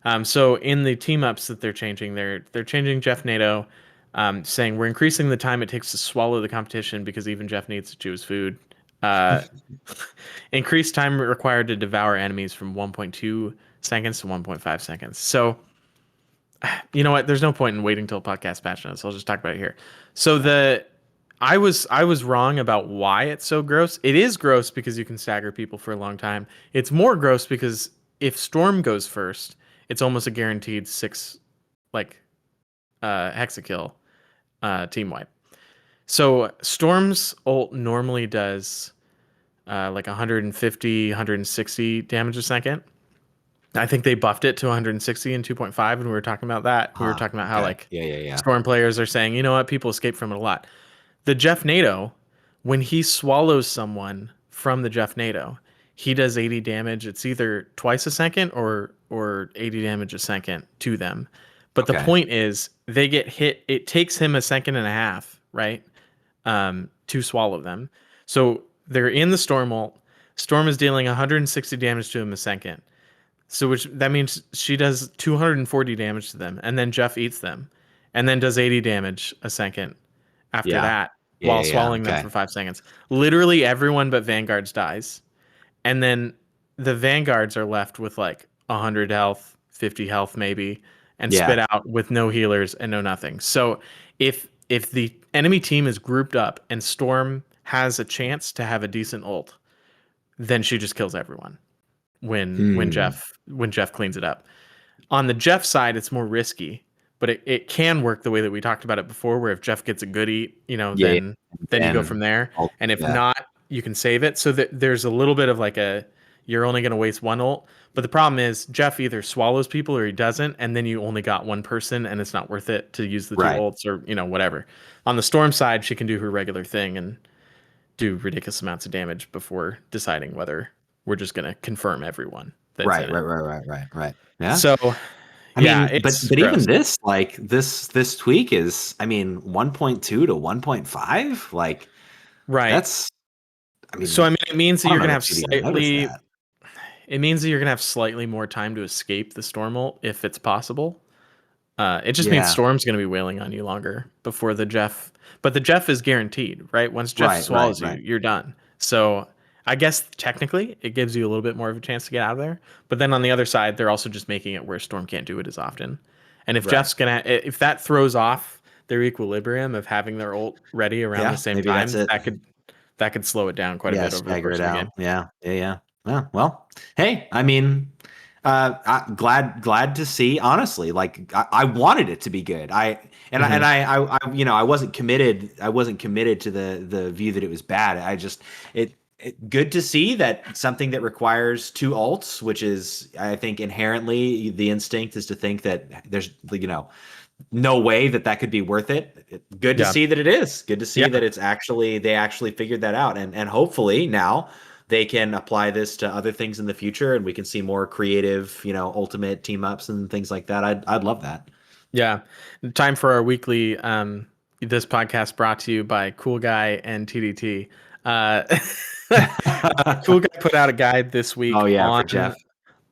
it. So in the team ups that they're changing, they're changing Jeff NATO, saying we're increasing the time it takes to swallow the competition because even Jeff needs to chew his food. Uh, increased time required to devour enemies from 1.2 seconds to 1.5 seconds. So you know what? There's no point in waiting till podcast patch notes. I'll just talk about it here. So I was wrong about why it's so gross. It is gross because you can stagger people for a long time. It's more gross because if Storm goes first, it's almost a guaranteed 6 like hexakill team wipe. So Storm's ult normally does like 150, 160 damage a second. I think they buffed it to 160 and 2.5, and we were talking about that. We were talking about how Okay. like Yeah, yeah, yeah. Storm players are saying, you know what, people escape from it a lot. The Jeff NATO, when he swallows someone from the Jeff NATO, he does 80 damage. It's either twice a second or 80 damage a second to them. But the Okay. point is, they get hit. It takes him a second and a half, right, to swallow them. So they're in the Storm ult. Storm is dealing 160 damage to him a second. So which that means she does 240 damage to them, and then Jeff eats them, and then does 80 damage a second after Yeah. that Yeah, while yeah, yeah. swallowing them Okay. for 5 seconds. Literally everyone but Vanguards dies, and then the Vanguards are left with like 100 health, 50 health maybe, and spit Yeah. out with no healers and no nothing. So if the enemy team is grouped up and Storm has a chance to have a decent ult, then she just kills everyone Hmm. when Jeff cleans it up. On the Jeff side, it's more risky, but it can work the way that we talked about it before, where if Jeff gets a good eat, Yeah, yeah. then you go And from there. And if yeah. not, you can save it. So that there's a little bit of like you're only going to waste one ult. But the problem is Jeff either swallows people or he doesn't, and then you only got one person, and it's not worth it to use the two Right. ults or whatever. On the Storm side, she can do her regular thing and do ridiculous amounts of damage before deciding whether we're just going to confirm everyone that's Right, in right, it. right, right, right, right. Yeah. So I Yeah, mean, it's but even gross. this, like this tweak is, I mean, 1.2 to 1.5, like Right. that's, I So mean, I mean, it means that I don't you're know gonna that have you'd even notice slightly. that. It means that you're gonna have slightly more time to escape the storm ult if it's possible. It just means Yeah, Storm's going to be wailing on you longer before the Jeff. But the Jeff is guaranteed, right? Once Jeff right, right, swallows you, right. you're done. So I guess technically it gives you a little bit more of a chance to get out of there. But then on the other side, they're also just making it where Storm can't do it as often. And if Right. Jeff's gonna, if that throws off their equilibrium of having their ult ready around the Yeah, same maybe that's time, it. that could slow it down quite a Yeah, bit over the stagger course it of the out. game. Yeah, yeah, yeah. Well, hey, I mean, glad to see. Honestly, like I wanted it to be good. Hmm. I wasn't committed. I wasn't committed to the view that it was bad. I just it good to see that something that requires two ults, which is I think inherently the instinct is to think that there's no way that that could be worth it. Good to Yeah, see that it is. Good to see yeah, that it's actually they actually figured that out, and hopefully now they can apply this to other things in the future, and we can see more creative, ultimate team ups and things like that. I'd love that. yeah. Time for our weekly. This podcast brought to you by Cool Guy and TDT. Uh, Cool Guy put out a guide this week Oh yeah, for Jeff.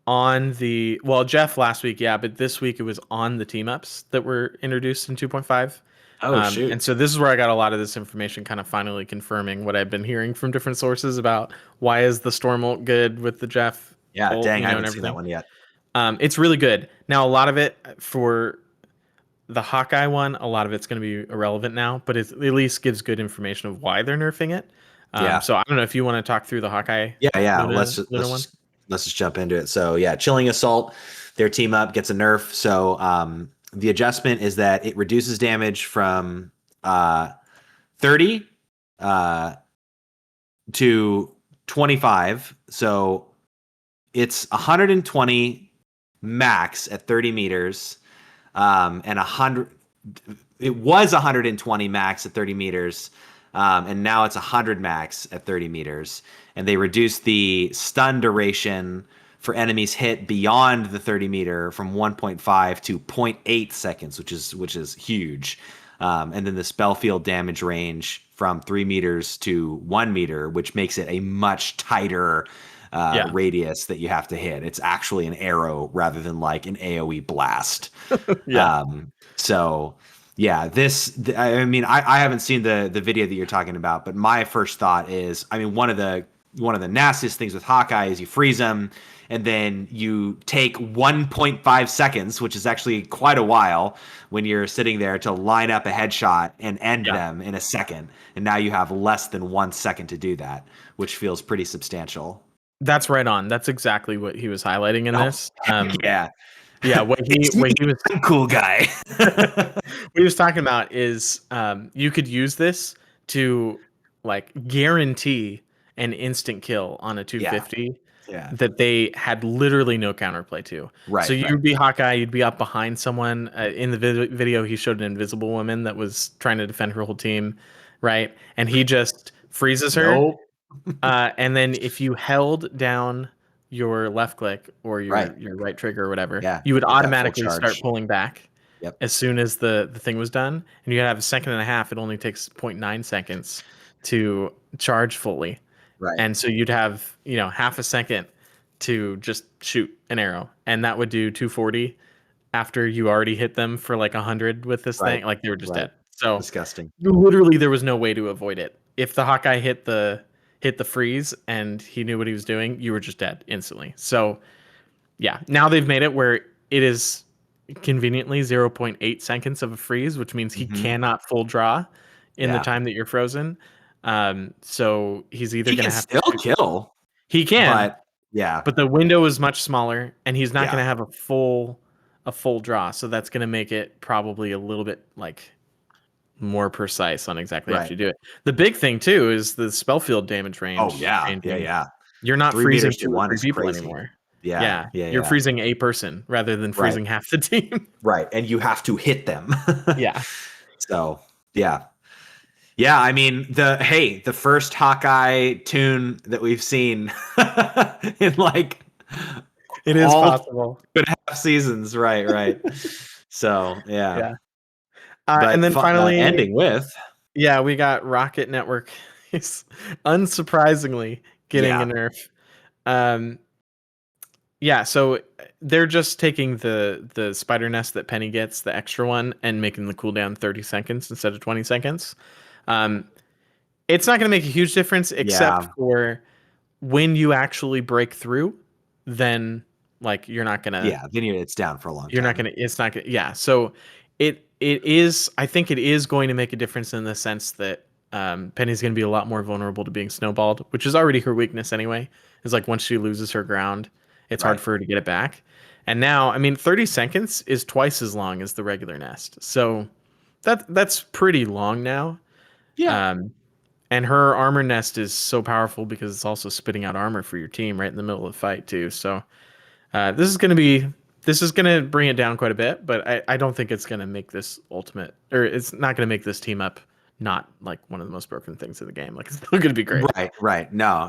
on the well Jeff last week, yeah, but this week it was on the team ups that were introduced in 2.5. Oh And shoot. so this is where I got a lot of this information, kind of finally confirming what I've been hearing from different sources about why is the Storm ult good with the Jeff Yeah, ult, dang, I and haven't seen that everything. one yet. It's really good. Now a lot of it for the Hawkeye one, a lot of it's going to be irrelevant now, but it at least gives good information of why they're nerfing it. Yeah. So I don't know if you want to talk through the Hawkeye Yeah. Luna Luna one. Let's just jump into it. So yeah, chilling assault, their team up gets a nerf. So the adjustment is that it reduces damage from 30 uh, to 25. So it's 120 max at 30 meters, and 100. It was 120 max at 30 meters, and now it's 100 max at 30 meters. And they reduced the stun duration for enemies hit beyond the 30 meter from 1.5 to zero point 0.8 seconds, which is huge. And then the spell field damage range from 3 meters to 1 meter, which makes it a much tighter Yeah. radius that you have to hit. It's actually an arrow rather than like an AoE blast. Yeah. So yeah, I mean, I haven't seen the video that you're talking about, but my first thought is, I mean, one of the nastiest things with Hawkeye is you freeze them and then you take 1.5 seconds, which is actually quite a while when you're sitting there to line up a headshot and end Yeah. them in a second. And now you have less than 1 second to do that, which feels pretty substantial. That's right on. That's exactly what he was highlighting in Oh, this. heck yeah. Yeah, It's me, what he was I'm cool guy. what he was talking about is you could use this to like guarantee an instant kill on a Yeah. 250 Yeah. that they had literally no counterplay to. So Right, right. you'd be Hawkeye, you'd be up behind someone. In the video, he showed an invisible woman that was trying to defend her whole team, right? And he just freezes her. Nope. And then if you held down your left click or Right. your right trigger or whatever, Yeah. you would Get that full automatically start charge. pulling back Yep. as soon as the thing was done. And you have a second and a half. It only takes zero point 0.9 seconds to charge fully. Right. And so you'd have, half a second to just shoot an arrow. And that would do 240 after you already hit them for like 100 with this Right. thing. Like they were just Right. dead. So Disgusting. literally there was no way to avoid it. If the Hawkeye hit the freeze and he knew what he was doing, you were just dead instantly. So yeah, now they've made it where it is conveniently zero point 0.8 seconds of a freeze, which means he Hmm. cannot full draw in the Yeah. time that you're frozen. So he's either He going can to have to still shoot. kill, He can, but yeah. but the window is much smaller, and he's not going Yeah. to have a full draw. So that's going to make it probably a little bit like more precise on exactly how Right. to do it. The big thing too is the spell field damage Oh range yeah. Yeah. changing. Yeah. You're not Three freezing meters to two or one three is people crazy. anymore. Yeah. Yeah, Yeah. you're Yeah. freezing a person rather than Right. freezing half the team. Right. And you have to hit them. Yeah. So yeah. Yeah, I mean the first Hawkeye tune that we've seen in like It is all possible. could have seasons. Right. So yeah, Yeah. And but then finally, ending with yeah, we got Rocket Network. He's unsurprisingly getting a yeah, nerf. Um, yeah, so they're just taking the spider nest that Penny gets, the extra one, and making the cooldown 30 seconds instead of 20 seconds. Um, it's not going to make a huge difference, except yeah, for when you actually break through, then like yeah. Then it's down for a long you're not time. gonna it's not gonna yeah. So it is, I think it is going to make a difference in the sense that Penny's going to be a lot more vulnerable to being snowballed, which is already her weakness anyway. Is like once she loses her ground, it's hard Right. for her to get it back. And now, I mean, 30 seconds is twice as long as the regular nest. So that's pretty long now. Yeah, Um, and her armor nest is so powerful because it's also spitting out armor for your team right in the middle of the fight too. So this is gonna bring it down quite a bit, but I don't think it's gonna make this ultimate, or it's not gonna make this team up not like one of the most broken things in the game. Like it's still gonna be great. right. No,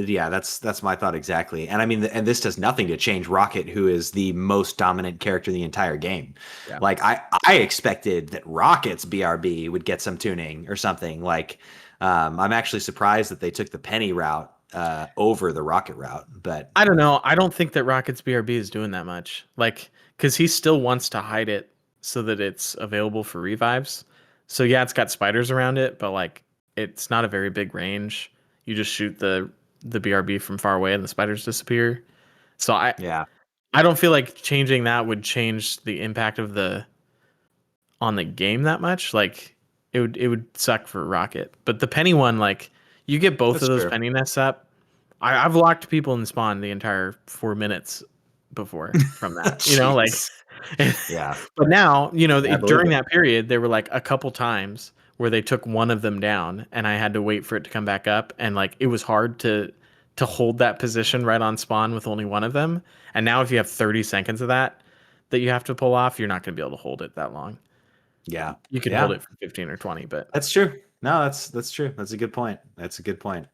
yeah, that's my thought exactly. And I mean, and this does nothing to change Rocket, who is the most dominant character in the entire game. Yeah. Like I expected that Rocket's BRB would get some tuning or something. Like I'm actually surprised that they took the Penny route over the Rocket route. But I don't know. I don't think that Rocket's BRB is doing that much. Like, because he still wants to hide it so that it's available for revives. So yeah, it's got spiders around it, but like it's not a very big range. You just shoot the BRB from far away and the spiders disappear. So yeah, I don't feel like changing that would change the impact of the on the game that much. Like it would suck for Rocket. But the Penny one, like you get both of that's those true. Penny nests up. I've locked people in spawn the entire 4 minutes before from that. You know, like Jeez. Yeah, but now, you know, I believe during it. that period, there were like a couple times where they took one of them down and I had to wait for it to come back up. And like it was hard to hold that position right on spawn with only one of them. And now if you have 30 seconds of that you have to pull off, you're not going to be able to hold it that long. Yeah, You can hold yeah, it for 15 or 20, but that's true. No, that's true. That's a good point. That's a good point.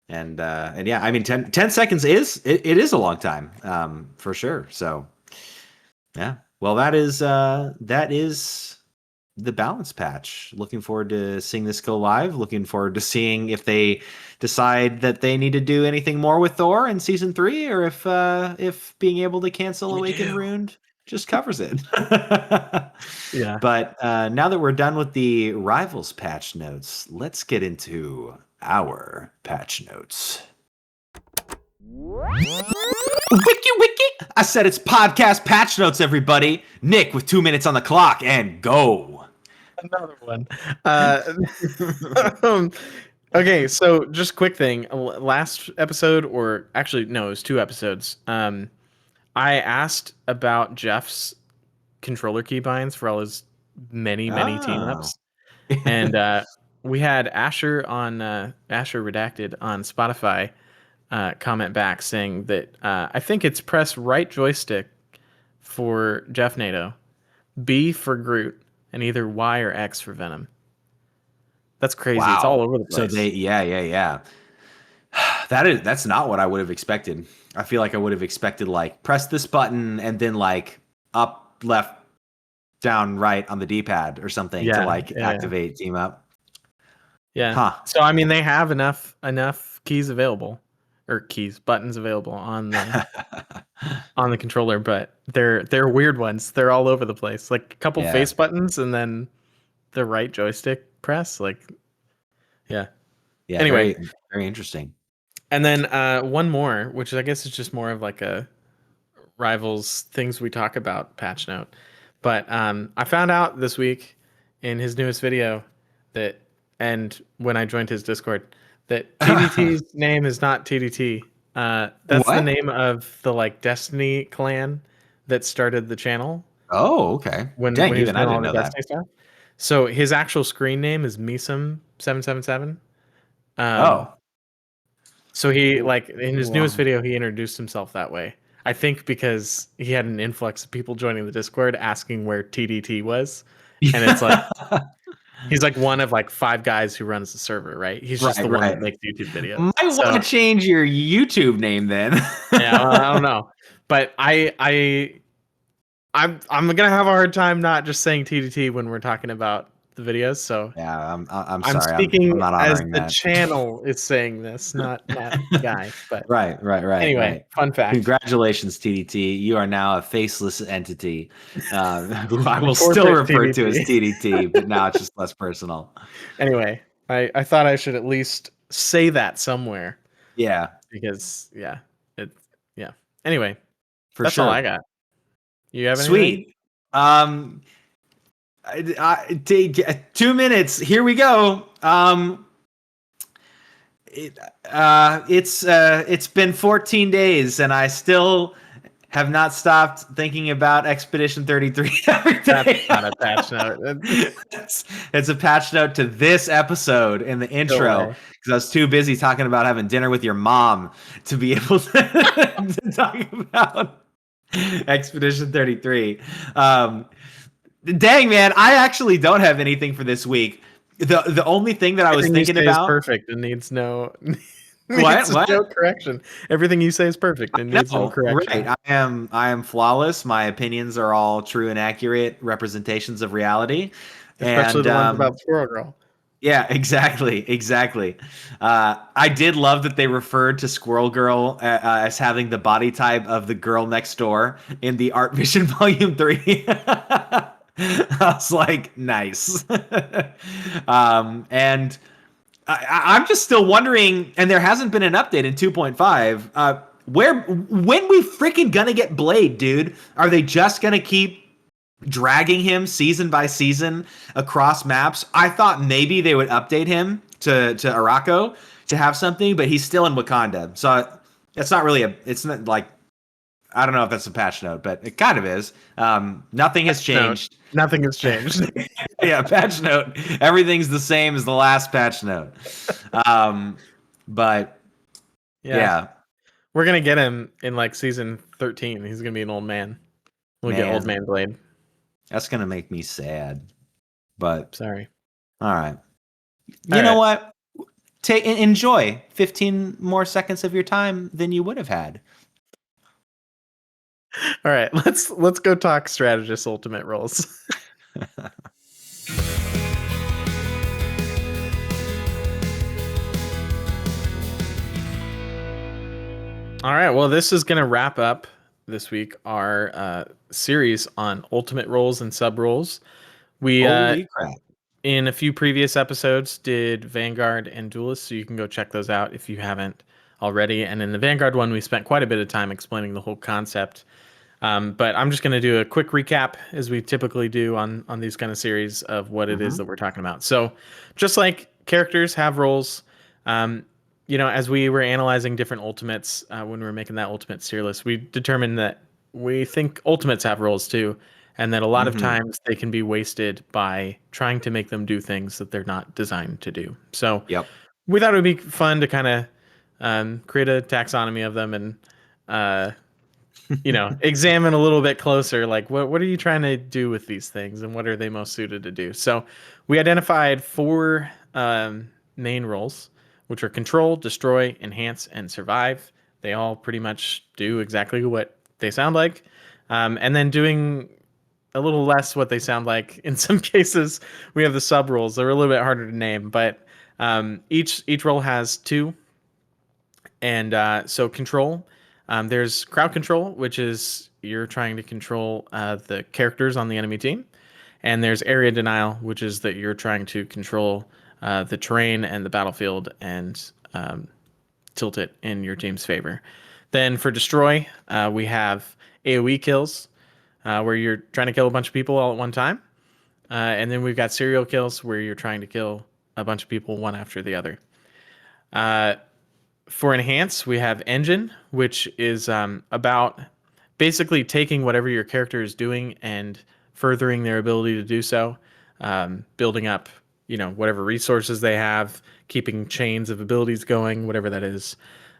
And yeah, I mean 10 seconds it is a long time, for sure. So yeah, well that is the balance patch. Looking forward to seeing this go live. Looking forward to seeing if they decide that they need to do anything more with Thor in season 3, or if being able to cancel we Awaken do. Ruined just covers it. Yeah. But now that we're done with the Rivals patch notes, let's get into our patch notes. Wiki. I said it's podcast patch notes, everybody. Nick with 2 minutes on the clock and go. Another one. Um, okay, so just quick thing. Last episode, or actually, no, it was 2 episodes. I asked about Jeff's controller keybinds for all his many team Oh. ups, and we had Asher on Asher Redacted on Spotify comment back saying that I think it's press right joystick for Jeff NATO, B for Groot, and either Y or X for Venom. That's crazy. It's all Wow. over the So place. yeah. That's not what I would have expected. I feel like I would have expected like press this button and then like up, left, down, right on the D-pad or something to Yeah, like yeah, yeah. activate team up. Yeah. Huh. So I mean, they have enough keys available, or keys buttons available on the controller, but they're weird ones. They're all over the place. Like a couple Yeah. face buttons and then the right joystick press. Like yeah. Yeah, Anyway, very interesting. and then one more, which I guess is just more of like a Rivals things we talk about patch note. But I found out this week in his newest video that, and when I joined his Discord, that TDT's name is not TDT. That's the What? name of the like Destiny clan that started the channel Oh, okay. when Dang, he was even I doing all didn't the know that. Destiny stuff. So his actual screen name is Misum777. Um, Oh. so he like in his newest Wow. video he introduced himself that way. I think because he had an influx of people joining the Discord asking where TDT was, and it's like Yeah. he's like one of like 5 guys who runs the server, right? He's just the one Right. that makes YouTube videos. Might want to So change your YouTube name then. yeah, well, I don't know, but I I'm gonna have a hard time not just saying TDT when we're talking about the videos. So Yeah, I'm I'm sorry. I'm speaking not as honoring the that. channel is saying this, not Guy. But anyway, Right. fun fact. Congratulations, TDT. You are now a faceless entity, who I will still Corporate refer to as TDT. TDT, but now it's just less personal. Anyway, I thought I should at least say that somewhere Yeah, because it yeah. Anyway, for that's all I sure. got. You have anything? Sweet. Take 2 minutes. Here we go. It's been 14 days, and I still have not stopped thinking about Expedition 33 every That's day. not a patch note. It's a patch note to this episode in the Go intro away. because I was too busy talking about having dinner with your mom to be able to talk about Expedition 33. Um, Dang, man, I actually don't have anything for this week. The only thing that I was Everything you thinking say is about. perfect and needs no What? needs no What? correction. Everything you say is perfect and needs no No, right. correction. I am flawless. My opinions are all true and accurate representations of reality. Especially And the ones about Squirrel Girl. yeah, exactly. I did love that they referred to Squirrel Girl as having the body type of the girl next door in the Art Vision Volume 3. I was like, nice. And I'm just still wondering, and there hasn't been an update in 2.5. When we freaking gonna get Blade, dude? Are they just gonna keep dragging him season by season across maps? I thought maybe they would update him to Araco to have something, but he's still in Wakanda, so it's not really a. It's not like, I don't know if that's a patch note, but it kind of is. Nothing has No, changed. nothing has changed. Yeah, patch note. Everything's the same as the last patch note. Um, but Yeah. yeah, We're gonna get him in like season 13. He's gonna be an old man. We'll get old man, man Blade. that's gonna make me sad. But Sorry. all right, All you know right. what? Enjoy 15 more seconds of your time than you would have had. All right. Let's go talk strategist ultimate roles. All right. Well, this is gonna wrap up this week our series on ultimate roles and sub roles. We Holy crap! in a few previous episodes did Vanguard and Duelist, so you can go check those out if you haven't already. And in the Vanguard one, we spent quite a bit of time explaining the whole concept. But I'm just going to do a quick recap, as we typically do on these kind of series, of what it is Mm-hmm. that we're talking about. So, just like characters have roles, um, as we were analyzing different ultimates when we were making that ultimate tier list, we determined that we think ultimates have roles too, and that a lot of Mm-hmm. times they can be wasted by trying to make them do things that they're not designed to do. So, Yep. we thought it would be fun to kind of create a taxonomy of them and uh, examine a little bit closer, like what are you trying to do with these things and what are they most suited to do. So we identified four main roles, which are control, destroy, enhance, and survive. They all pretty much do exactly what they sound like. And then doing a little less what they sound like in some cases, we have the sub roles. They're a little bit harder to name, but each role has two. And so control, there's crowd control, which is you're trying to control the characters on the enemy team. And there's area denial, which is that you're trying to control the terrain and the battlefield and tilt it in your team's favor. Then for destroy, we have AoE kills, where you're trying to kill a bunch of people all at one time. And then we've got serial kills, where you're trying to kill a bunch of people one after the other. For enhance, we have engine, which is about basically taking whatever your character is doing and furthering their ability to do so, building up, whatever resources they have, keeping chains of abilities going, whatever that is.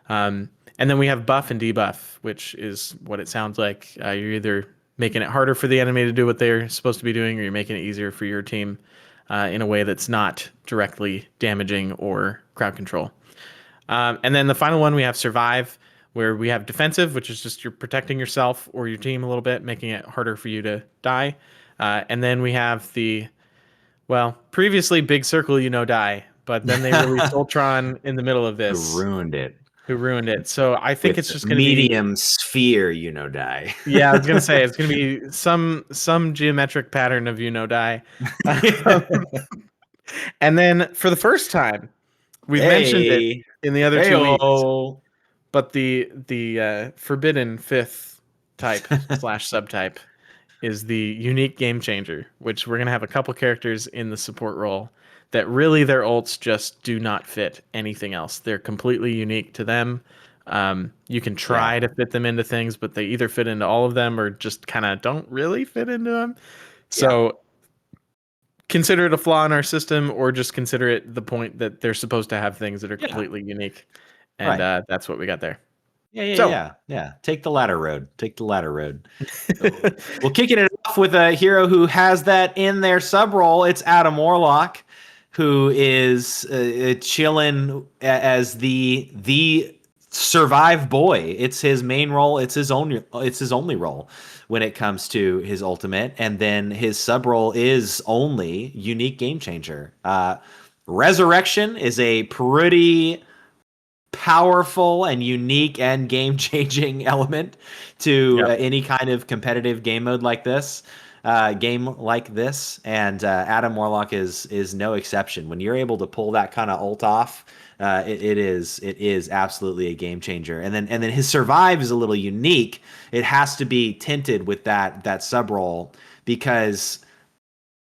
And then we have buff and debuff, which is what it sounds like. You're either making it harder for the enemy to do what they're supposed to be doing, or you're making it easier for your team in a way that's not directly damaging or crowd control. And then the final one, we have survive, where we have defensive, which is just you're protecting yourself or your team a little bit, making it harder for you to die. And then we have well, previously Big Circle, die, but then they released Ultron in the middle of Who this, ruined it who ruined it. So I think with it's just going to be, medium sphere, die. yeah, I was going to say it's going to be some geometric pattern of die. And then for the first time, we've mentioned it Hey, in the other hey, 2 weeks, oh, but the forbidden fifth type slash subtype is the unique game changer, which we're gonna have a couple characters in the support role that really their ults just do not fit anything else. They're completely unique to them. You can yeah, try to fit them into things, but they either fit into all of them or just kind of don't really fit into them. yeah, So consider it a flaw in our system, or just consider it the point that they're supposed to have things that are yeah, completely unique, and right. that's what we got there. Yeah, yeah, So, yeah, yeah. Take the ladder road. Take the ladder road. Well, kicking it off with a hero who has that in their sub role, it's Adam Warlock, who is chilling as the survive boy. It's his main role. It's his only role when it comes to his ultimate, and then his sub role is only unique game changer. Resurrection is a pretty powerful and unique and game changing element to yeah, any kind of competitive game mode like this. And Adam Warlock is no exception. When you're able to pull that kind of ult off, it is absolutely a game changer. And then his survive is a little unique. It has to be tinted with that sub roll, because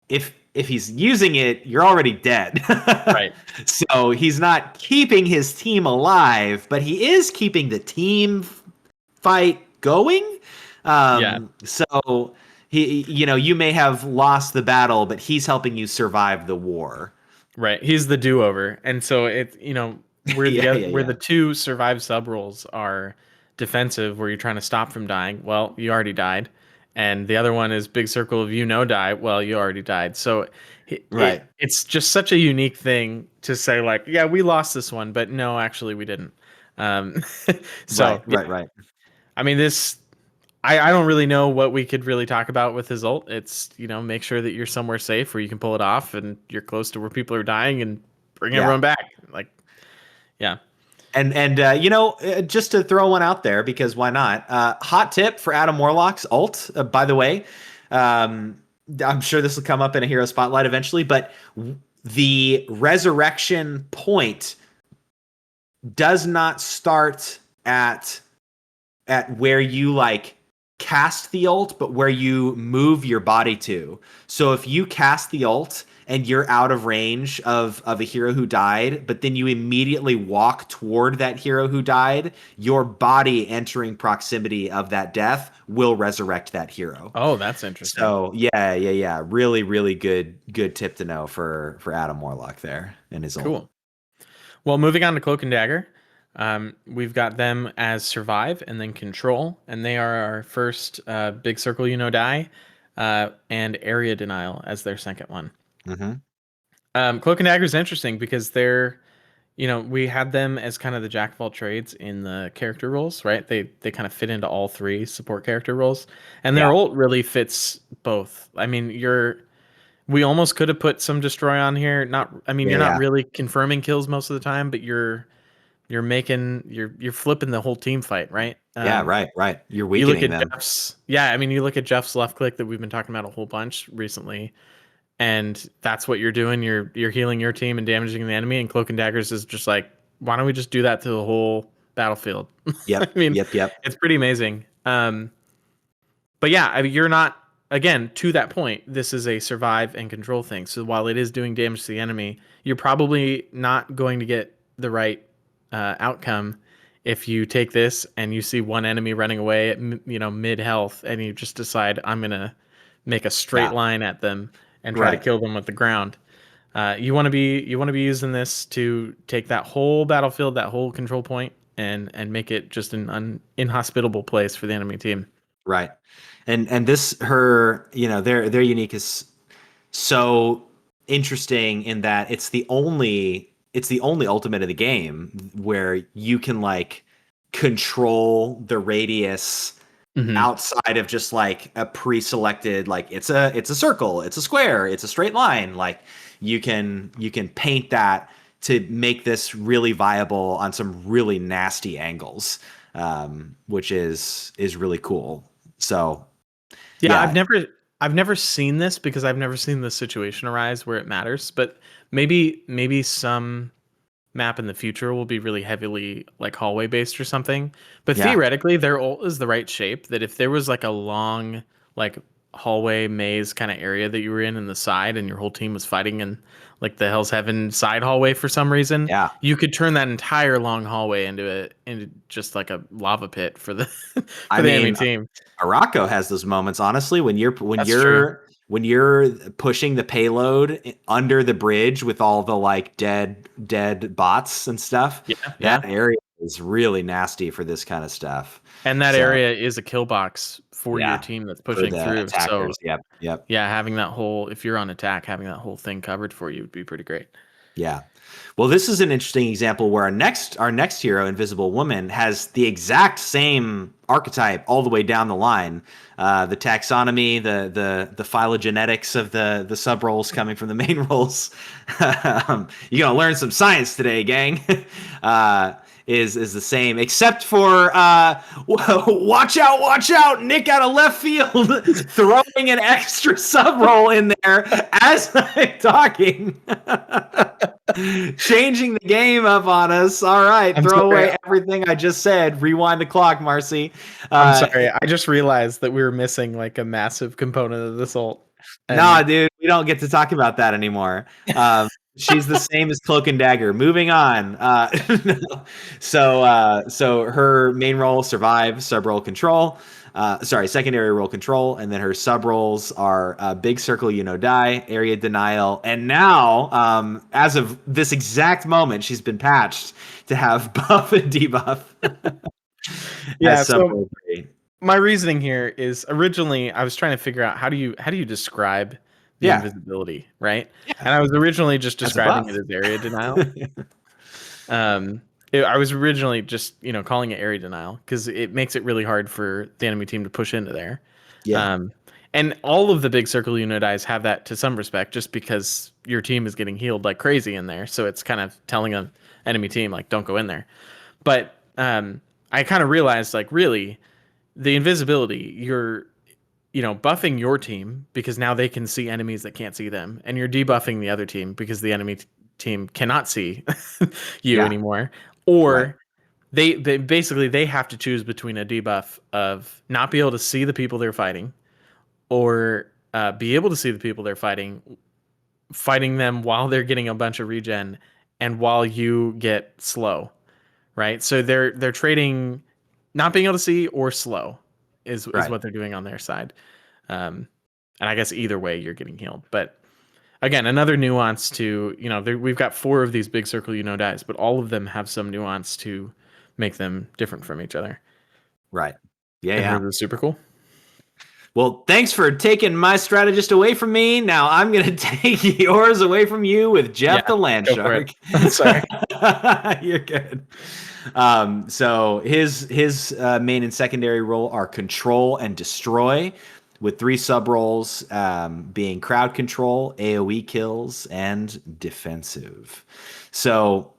if he's using it, you're already dead. right. So he's not keeping his team alive, but he is keeping the team fight going. Yeah, So you may have lost the battle, but he's helping you survive the war. right. He's the do-over, and so where Yeah, yeah, where yeah. the two survive sub roles are defensive, where you're trying to stop from dying. Well, you already died, and the other one is big circle of die. Well, you already died. So Right, it's just such a unique thing to say, like, yeah, we lost this one, but no, actually, we didn't. Um, right, so right, right. I mean, I don't really know what we could really talk about with his ult. It's, make sure that you're somewhere safe where you can pull it off and you're close to where people are dying and bring Yeah. everyone back. Like, yeah. And just to throw one out there, because why not? Hot tip for Adam Warlock's ult, by the way. Um, I'm sure this will come up in a hero spotlight eventually, but the resurrection point does not start at where you like cast the ult, but where you move your body to. So if you cast the ult and you're out of range of a hero who died, but then you immediately walk toward that hero who died, your body entering proximity of that death will resurrect that hero. Oh, that's interesting. So yeah, yeah, yeah. Really, really good tip to know for Adam Warlock there and his ult. Cool. Well, moving on to Cloak and Dagger. We've got them as Survive and then Control, and they are our first Big Circle Die, and Area Denial as their second one. Mm-hmm. Cloak and Dagger is interesting because we had them as kind of the jack of all trades in the character roles, right? They kind of fit into all three support character roles, and their Yeah. ult really fits both. I mean, we almost could have put some destroy on here. I mean, Yeah, you're not yeah. really confirming kills most of the time, but you're flipping the whole team fight, right? Yeah, right, right. You're You look weakening at them. I mean, you look at Jeff's left click that we've been talking about a whole bunch recently, and that's what you're doing. You're healing your team and damaging the enemy, and Cloak and Daggers is just like, why don't we just do that to the whole battlefield? I Yep, mean, yep, yep. it's pretty amazing. But yeah, I mean, you're not, again, to that point, this is a survive and control thing. So while it is doing damage to the enemy, you're probably not going to get the right outcome if you take this and you see one enemy running away at mid health, and you just decide, I'm gonna make a straight Yeah, line at them and try to right, kill them with the ground. You want to be using this to take that whole battlefield, that whole control point, and make it just an inhospitable place for the enemy team. right. And this their unique is so interesting in that it's the only ultimate in the game where you can like control the radius Hmm. outside of just like a pre-selected, like it's a circle, it's a square, it's a straight line. Like you can paint that to make this really viable on some really nasty angles, which is really cool. So Yeah, yeah, I've never seen this because I've never seen this situation arise where it matters, but maybe some map in the future will be really heavily like hallway based or something. But yeah, theoretically, their ult is the right shape that if there was like a long like hallway maze kind of area that you were in the side and your whole team was fighting in like the Hell's Heaven side hallway for some reason, yeah. you could turn that entire long hallway into just like a lava pit for the I for the enemy mean, team. Morocco has those moments, honestly, when you're when That's true. you're when you're pushing the payload under the bridge with all the like dead bots and stuff. Yeah, That yeah. area is really nasty for this kind of stuff. And that So area is a kill box for your yeah, team that's for pushing the through. So attackers. Yep, yep. yeah, having that whole if you're on attack, having that whole thing covered for you would be pretty great. Yeah. Well, this is an interesting example where our next hero, Invisible Woman, has the exact same archetype all the way down the line. The taxonomy, the phylogenetics of the sub roles coming from the main roles. You're gonna learn some science today, gang. uh, is the same, except for watch out, Nick out of left field throwing an extra sub roll in there as I'm talking. Changing the game up on us. All right, I'm throw sorry. away everything I just said. Rewind the clock, Marcy. I'm Uh, sorry. I just realized that we were missing like a massive component of this ult. nah, And dude, we don't get to talk about that anymore. She's the same as Cloak and Dagger. Moving on. No. So her main role, survive, sub role control. Sorry, secondary role control, and then her sub roles are big circle, die, area denial, and now, as of this exact moment, she's been patched to have buff and debuff yeah, as sub so role 3. my reasoning here is originally I was trying to figure out how do you describe the Yeah, invisibility, right? yeah, And I was originally just as a describing it buff. as area denial. I was originally just calling it area denial because it makes it really hard for the enemy team to push into there. Yeah, Um, and all of the big circle unit have that to some respect, just because your team is getting healed like crazy in there. So it's kind of telling an enemy team like, don't go in there. But I kind of realized like really the invisibility, you're buffing your team because now they can see enemies that can't see them, and you're debuffing the other team because the enemy team cannot see you yeah, anymore. right, Or they basically they have to choose between a debuff of not be able to see the people they're fighting, or be able to see the people they're fighting them while they're getting a bunch of regen and while you get slow, right? So they're trading not being able to see or slow is right. what they're doing on their side. Um, and I guess either way you're getting healed. But again, another nuance to we've got four of these big circle dies, but all of them have some nuance to make them different from each other. Right. Yeah, And yeah. hers is super cool. Well, thanks for taking my strategist away from me. Now I'm going to take yours away from you with Jeff Yeah, the Land go for it. Shark. Sorry. You're good. So his main and secondary role are control and destroy, with 3 sub roles being crowd control, AoE kills, and defensive. So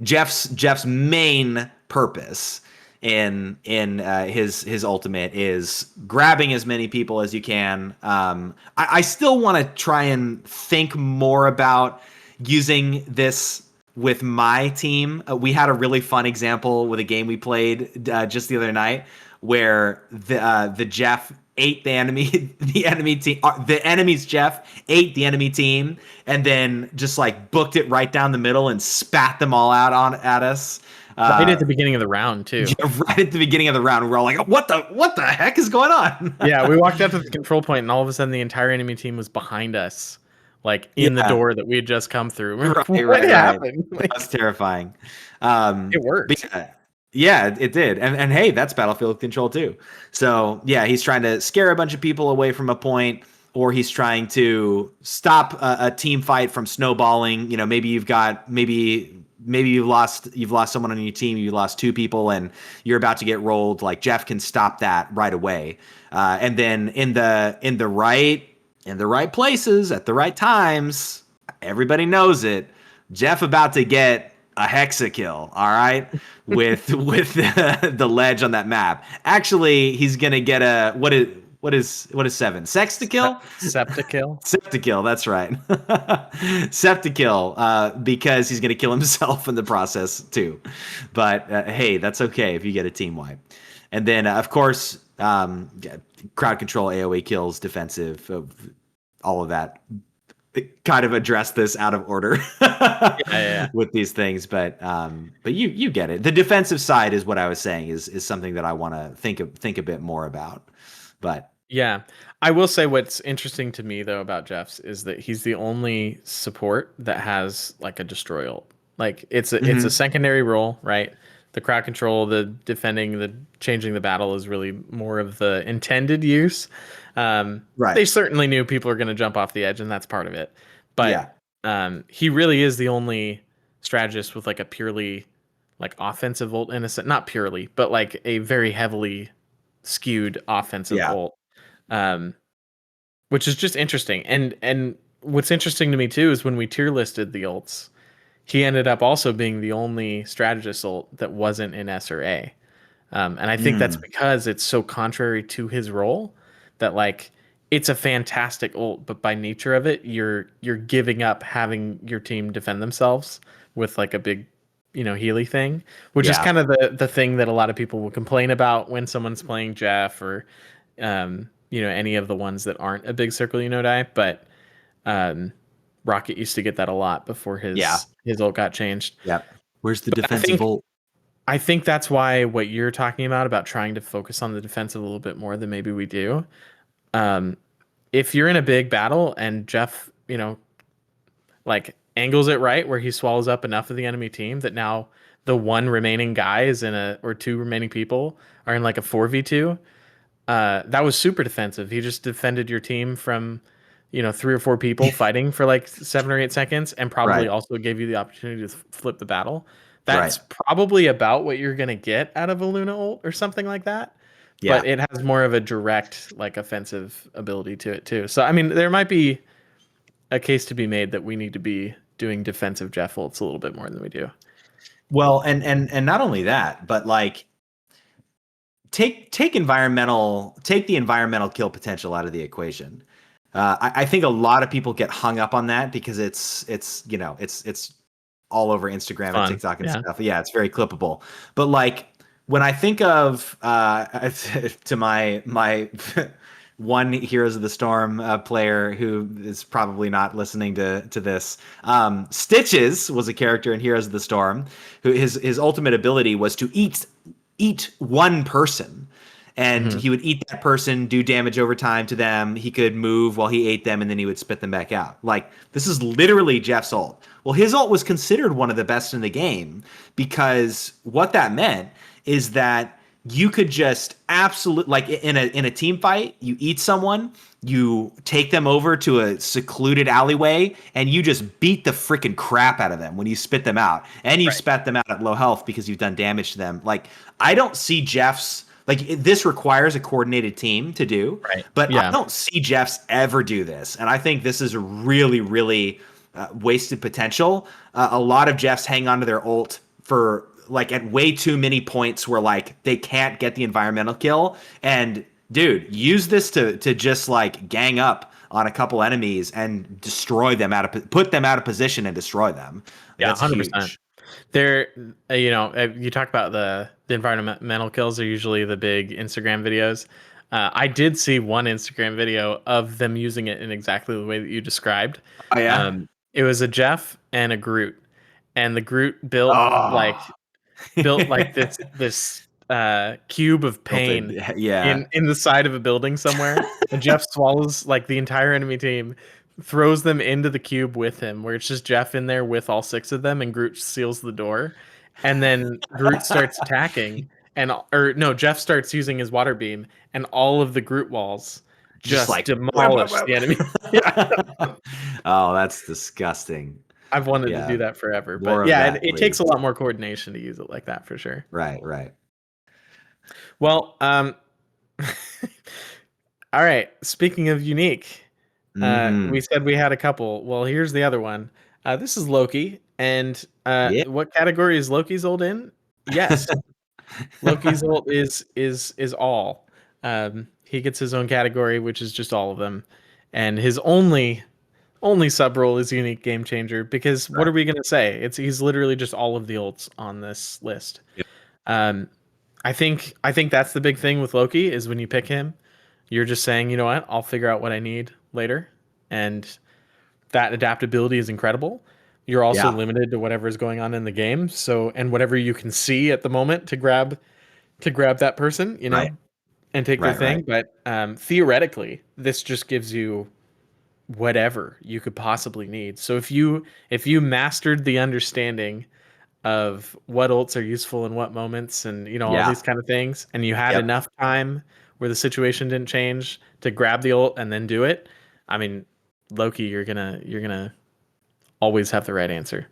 Jeff's main purpose in his ultimate is grabbing as many people as you can. I still want to try and think more about using this with my team. We had a really fun example with a game we played just the other night where the Jeff ate the enemy the enemy team the enemy's Jeff ate the enemy team and then just like booked it right down the middle and spat them all out on at us. Right at the beginning of the round too. Right at the beginning of the round, we're all like, what the heck is going on? Yeah, we walked out to the control point, and all of a sudden, the entire enemy team was behind us, like in the Yeah, door that we had just come through. We're like, right, what right, right. happened? That was terrifying. It worked. Yeah, it did. And hey, that's battlefield control too. So yeah, he's trying to scare a bunch of people away from a point, or he's trying to stop a team fight from snowballing. Maybe maybe you've lost someone on your team, you lost 2 people, and you're about to get rolled. Like Jeff can stop that right away, and then in the right places at the right times, everybody knows it. Jeff about to get a hexa kill, all right, with the ledge on that map. Actually, he's gonna get a what is 7 sextakill? Septikill. Septikill, that's right. Septikill, because he's gonna kill himself in the process too. But hey, that's okay if you get a team wipe. And then of course, crowd control, AoE kills, defensive, all of that. Kind of address this out of order Yeah. with these things, but you get it. The defensive side is what I was saying is something that I want to think a bit more about. But Yeah. I will say what's interesting to me though about Jeff's is that he's the only support that has like a destroy ult. Like it's a secondary role, right? The crowd control, the defending, the changing the battle is really more of the intended use. Right. They certainly knew people are going to jump off the edge, and that's part of it. But he really is the only strategist with like a purely like offensive ult in a sense. Not purely, but like a very heavily skewed offensive ult. Which is just interesting. And what's interesting to me too is when we tier listed the ults, he ended up also being the only strategist ult that wasn't in S or A. And I think that's because it's so contrary to his role that like it's a fantastic ult, but by nature of it, you're giving up having your team defend themselves with like a big, Healy thing, which is kind of the thing that a lot of people will complain about when someone's playing Jeff or any of the ones that aren't a big circle die. But Rocket used to get that a lot before his ult got changed. Yeah. Where's the defensive ult? I think that's why what you're talking about trying to focus on the defensive a little bit more than maybe we do. If you're in a big battle and Jeff, like angles it right where he swallows up enough of the enemy team that now the one remaining guy is or 2 remaining people are in like a 4v2, that was super defensive. He just defended your team from 3 or 4 people fighting for like 7 or 8 seconds and probably also gave you the opportunity to flip the battle. That's probably about what you're going to get out of a Luna ult or something like that. Yeah. But it has more of a direct like offensive ability to it too. So I mean, there might be a case to be made that we need to be doing defensive Jeff ults a little bit more than we do. Well, and not only that, but like take the environmental kill potential out of the equation. I think a lot of people get hung up on that because it's all over Instagram and TikTok and stuff. Yeah, it's very clippable. But like when I think of to my one Heroes of the Storm player who is probably not listening to this, Stitches was a character in Heroes of the Storm who his ultimate ability was to eat one person. And he would eat that person, do damage over time to them. He could move while he ate them, and then he would spit them back out. Like, this is literally Jeff's ult. Well, his ult was considered one of the best in the game because what that meant is that you could just like in a team fight, you eat someone, you take them over to a secluded alleyway, and you just beat the freaking crap out of them when you spit them out. And you spat them out at low health because you've done damage to them. Like, I don't see Jeff's... Like, this requires a coordinated team to do, but I don't see Jeff's ever do this. And I think this is a really, really wasted potential. A lot of Jeffs hang on to their ult for, like, at way too many points where, like, they can't get the environmental kill. And, dude, use this to just, like, gang up on a couple enemies and destroy them put them out of position and destroy them. Yeah, that's 100%. Huge. They're, you talk about the environmental kills are usually the big Instagram videos. I did see one Instagram video of them using it in exactly the way that you described. Oh, yeah? It was a Jeff and a Groot, and the Groot built like this cube of pain in the side of a building somewhere, and Jeff swallows like the entire enemy team, throws them into the cube with him, where it's just Jeff in there with all 6 of them, and Groot seals the door, and then Groot starts attacking, Jeff starts using his water beam, and all of the Groot walls just like demolish the enemy. Oh, that's disgusting. I've wanted to Yeah, do that forever, more but of yeah, that, it takes please. a lot more coordination to use it like that for sure. Right, right. Well, all right. Speaking of unique, we Mm-hmm. said we had a couple. Well, here's the other one. This is Loki, and Yeah. what category is Loki's ult in? Yes, Loki's ult is all. He gets his own category, which is just all of them, and his only sub role is unique game changer. Because what Right. are we gonna say? He's literally just all of the ults on this list. Yep. Um, I think that's the big thing with Loki is when you pick him, you're just saying, you know what, I'll figure out what I need later, and that adaptability is incredible. You're also Yeah. limited to whatever is going on in the game, so and whatever you can see at the moment to grab that person, Right. and take their Right. Right. thing. But theoretically, this just gives you whatever you could possibly need. So if you mastered the understanding of what ults are useful in what moments and all Yeah. these kind of things, and you had Yep. enough time where the situation didn't change to grab the ult and then do it, I mean, Loki, you're gonna always have the right answer.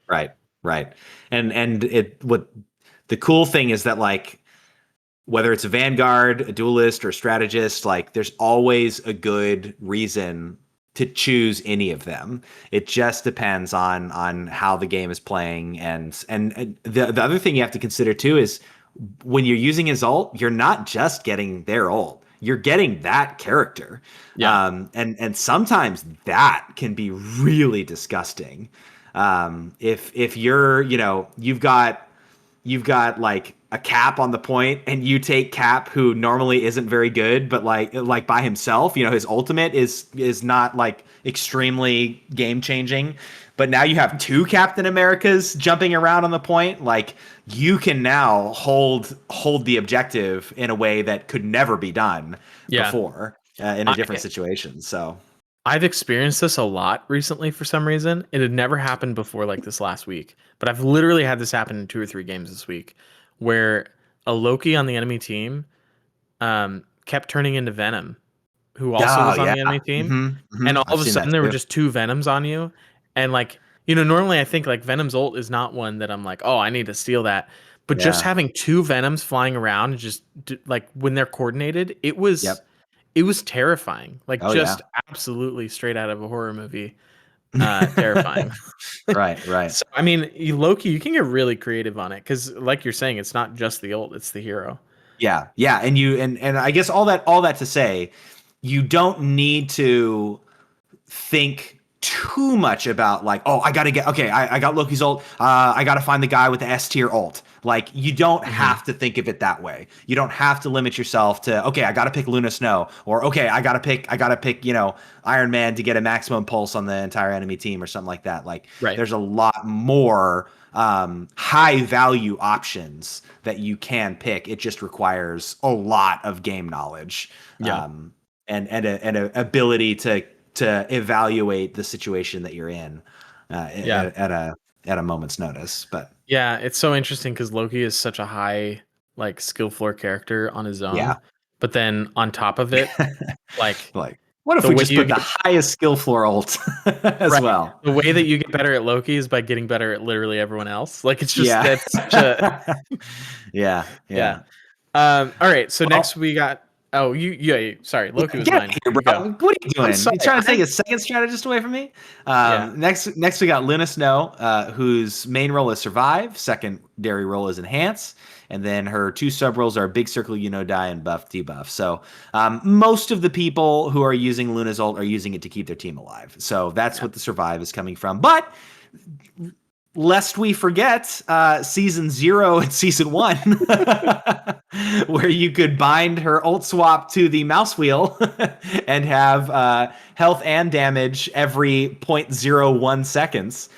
Right. Right. And it what the cool thing is that like whether it's a vanguard, a duelist, or a strategist, like there's always a good reason to choose any of them. It just depends on how the game is playing, and the other thing you have to consider too is when you're using his ult, you're not just getting their ult. You're getting that character, Yeah. and sometimes that can be really disgusting. If you're you've got like a Cap on the point and you take Cap who normally isn't very good, but like by himself, his ultimate is not like extremely game changing, but now you have two Captain Americas jumping around on the point, like you can now hold the objective in a way that could never be done Yeah. before in a I, different situation. So I've experienced this a lot recently for some reason. It had never happened before like this last week, but I've literally had this happen in 2 or 3 games this week where a Loki on the enemy team kept turning into Venom, who also oh was on yeah, the enemy team. And all I've of a seen that sudden there were too. just two Venoms on you. And like, normally I think like Venom's ult is not one that I'm like, oh, I need to steal that. But just Yeah. having two Venoms flying around and just like when they're coordinated, it was terrifying. Like Oh yeah. just absolutely straight out of a horror movie. Terrifying. Right. Right. So I mean, Loki, you can get really creative on it because, like you're saying, it's not just the ult; it's the hero. Yeah, yeah, and I guess all that to say, you don't need to think too much about like, oh, I gotta get okay, I got Loki's ult, I gotta find the guy with the S tier ult. Like you don't Hmm. have to think of it that way. You don't have to limit yourself to okay, I gotta pick Luna Snow, or okay, I gotta pick Iron Man to get a maximum pulse on the entire enemy team or something like that. Like Right. there's a lot more high value options that you can pick. It just requires a lot of game knowledge Yeah. and a ability to evaluate the situation that you're in Yeah. at a moment's notice. But Yeah. It's so interesting because Loki is such a high like skill floor character on his yeah, own, but then on top of it, like like what if the we way just you put the get highest skill floor ult as right, well? the way that you get better at Loki is by getting better at literally everyone else. Like it's just Yeah, that's such a yeah, yeah. yeah. All right. So Well, next we got. Oh, yeah. Sorry, yeah, Loki was get out of mine. here, You go. bro. What are you I'm doing? sorry. You trying to take a second strategist away from me? Yeah. Next we got Luna Snow, whose main role is survive, secondary role is enhance, and then her two sub roles are big circle, die, and buff debuff. So most of the people who are using Luna's ult are using it to keep their team alive. So that's Yeah. what the survive is coming from. But lest we forget season 0 and season 1 where you could bind her ult swap to the mouse wheel and have health and damage every zero point 0.01 seconds.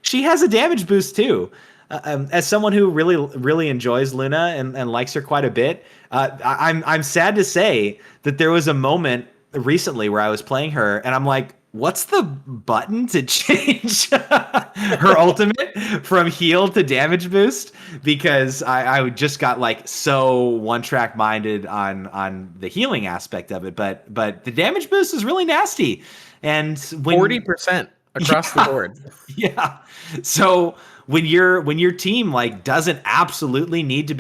She has a damage boost too. As someone who really enjoys Luna and likes her quite a bit, I'm sad to say that there was a moment recently where I was playing her and I'm like, what's the button to change her ultimate from heal to damage boost? Because I just got like so one track minded on the healing aspect of it, but the damage boost is really nasty. And when 40%. across the Yeah. board. Yeah. So when your team like doesn't absolutely need to